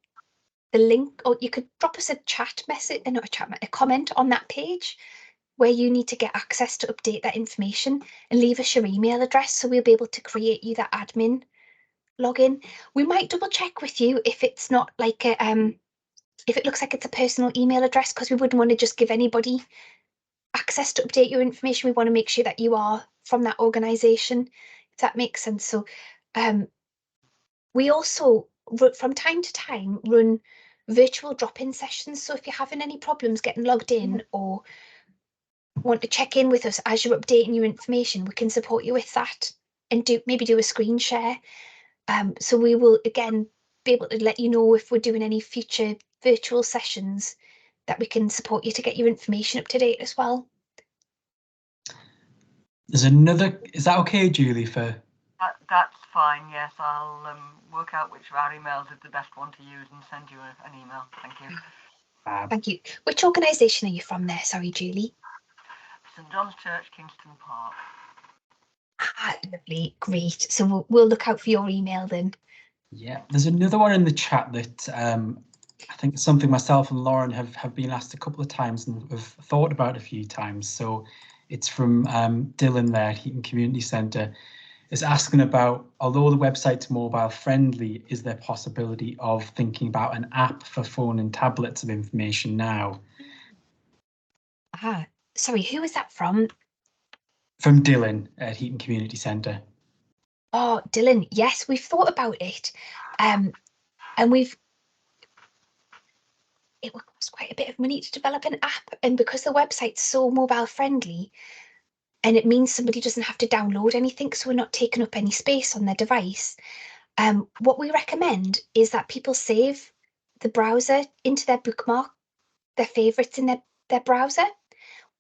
link, or you could drop us a chat message, not a chat, a comment on that page where you need to get access to update that information, and leave us your email address so we'll be able to create you that admin login. We might double check with you if it's not like a if it looks like it's a personal email address, because we wouldn't want to just give anybody access to update your information. We want to make sure that you are from that organisation, if that makes sense. So we also from time to time run virtual drop-in sessions. So if you're having any problems getting logged in or want to check in with us as you're updating your information, we can support you with that and maybe do a screen share. So we will again be able to let you know if we're doing any future virtual sessions that we can support you to get your information up to date as well. There's another, is that okay, Julie? That's fine, yes. I'll work out which of our emails is the best one to use and send you an email. Thank you. Thank you. Which organisation are you from there? Sorry, Julie. St John's Church, Kingston Park. Ah, lovely, great. So we'll look out for your email then. Yeah, there's another one in the chat that I think is something myself and Lauren have been asked a couple of times and have thought about a few times. So it's from Dylan there at Heaton Community Centre. It's asking about, although the website's mobile friendly, is there possibility of thinking about an app for phone and tablets of InformationNOW? Ah, sorry, who is that from? From Dylan at Heaton Community Centre. Oh, Dylan, yes, we've thought about it. And it will cost quite a bit of money to develop an app. And because the website's so mobile friendly, and it means somebody doesn't have to download anything, so we're not taking up any space on their device. What we recommend is that people save the browser into their bookmark, their favourites in their browser,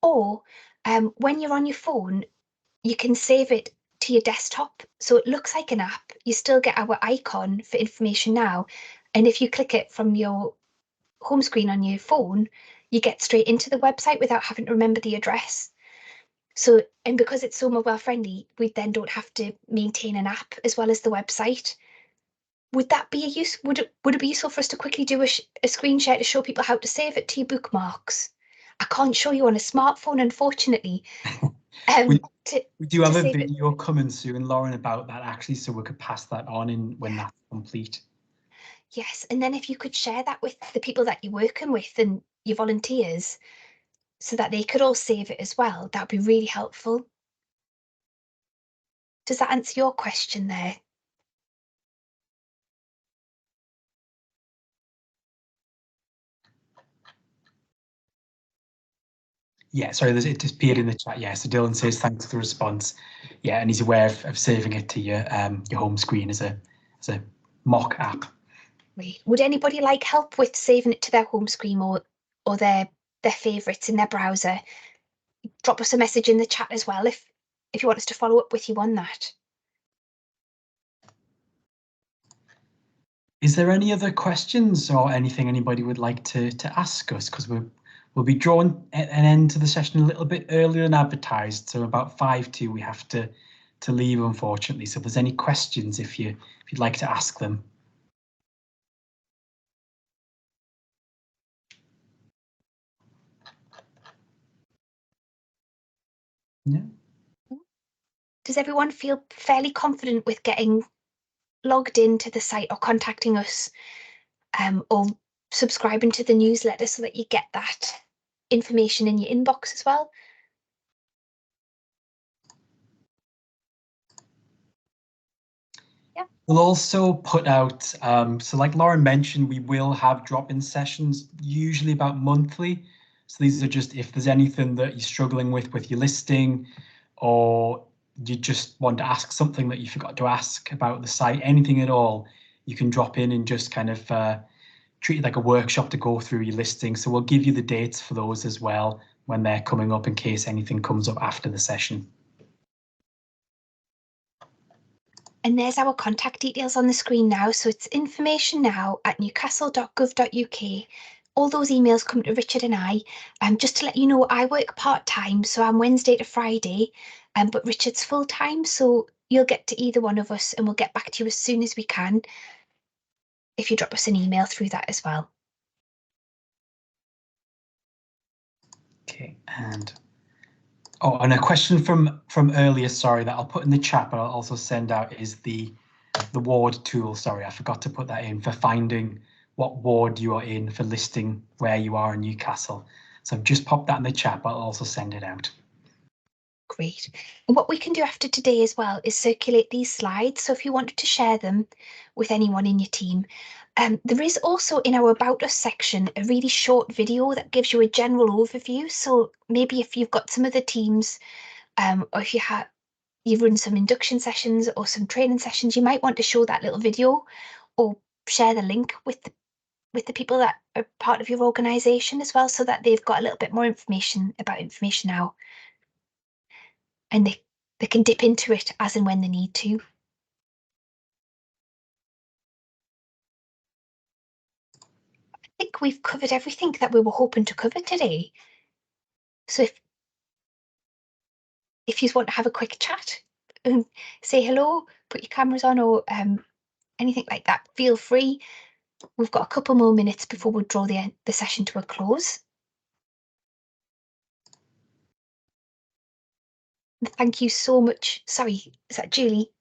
or when you're on your phone, you can save it to your desktop, so it looks like an app. You still get our icon for Information Now, and if you click it from your home screen on your phone, you get straight into the website without having to remember the address. So, and because it's so mobile friendly, we then don't have to maintain an app as well as the website. Would that be a use? Would it be useful for us to quickly do a screen share to show people how to save it to your bookmarks? I can't show you on a smartphone, unfortunately. We do have a save video coming soon, Lauren, about that actually, so we could pass that on when that's complete. Yes, and then if you could share that with the people that you're working with and your volunteers, so that they could all save it as well, that would be really helpful. Does that answer your question there? Yeah, sorry, it disappeared in the chat. Yeah, so Dylan says thanks for the response. Yeah, and he's aware of saving it to your home screen as a mock app. Right. Would anybody like help with saving it to their home screen or their favourites in their browser? Drop us a message in the chat as well if you want us to follow up with you on that. Is there any other questions or anything anybody would like to ask us? Because we'll be drawing an end to the session a little bit earlier than advertised, so about 5 to we have to leave, unfortunately. So if there's any questions, if you'd like to ask them. Yeah. Does everyone feel fairly confident with getting logged into the site or contacting us, or subscribing to the newsletter so that you get that information in your inbox as well? Yeah. We'll also put out, so like Lauren mentioned, we will have drop-in sessions, usually about monthly. So these are just if there's anything that you're struggling with your listing, or you just want to ask something that you forgot to ask about the site, anything at all, you can drop in and just kind of treat it like a workshop to go through your listing. So we'll give you the dates for those as well when they're coming up in case anything comes up after the session. And there's our contact details on the screen now. So it's informationnow@newcastle.gov.uk. All those emails come to Richard and I. Just to let you know, I work part-time, so I'm Wednesday to Friday, but Richard's full-time, so you'll get to either one of us and we'll get back to you as soon as we can if you drop us an email through that as well. Okay, and a question from earlier, sorry, that I'll put in the chat, but I'll also send out, is the ward tool. Sorry, I forgot to put that in for finding what ward you are in for listing where you are in Newcastle. So I've just popped that in the chat, but I'll also send it out. Great. And what we can do after today as well is circulate these slides. So if you wanted to share them with anyone in your team, there is also in our About Us section a really short video that gives you a general overview. So maybe if you've got some other teams, or if you've run some induction sessions or some training sessions, you might want to show that little video or share the link with the people that are part of your organisation as well, so that they've got a little bit more information about Information Now. And they can dip into it as and when they need to. I think we've covered everything that we were hoping to cover today. So if you want to have a quick chat and say hello, put your cameras on, or anything like that, feel free. We've got a couple more minutes before we draw the session to a close. Thank you so much. Sorry, is that Julie?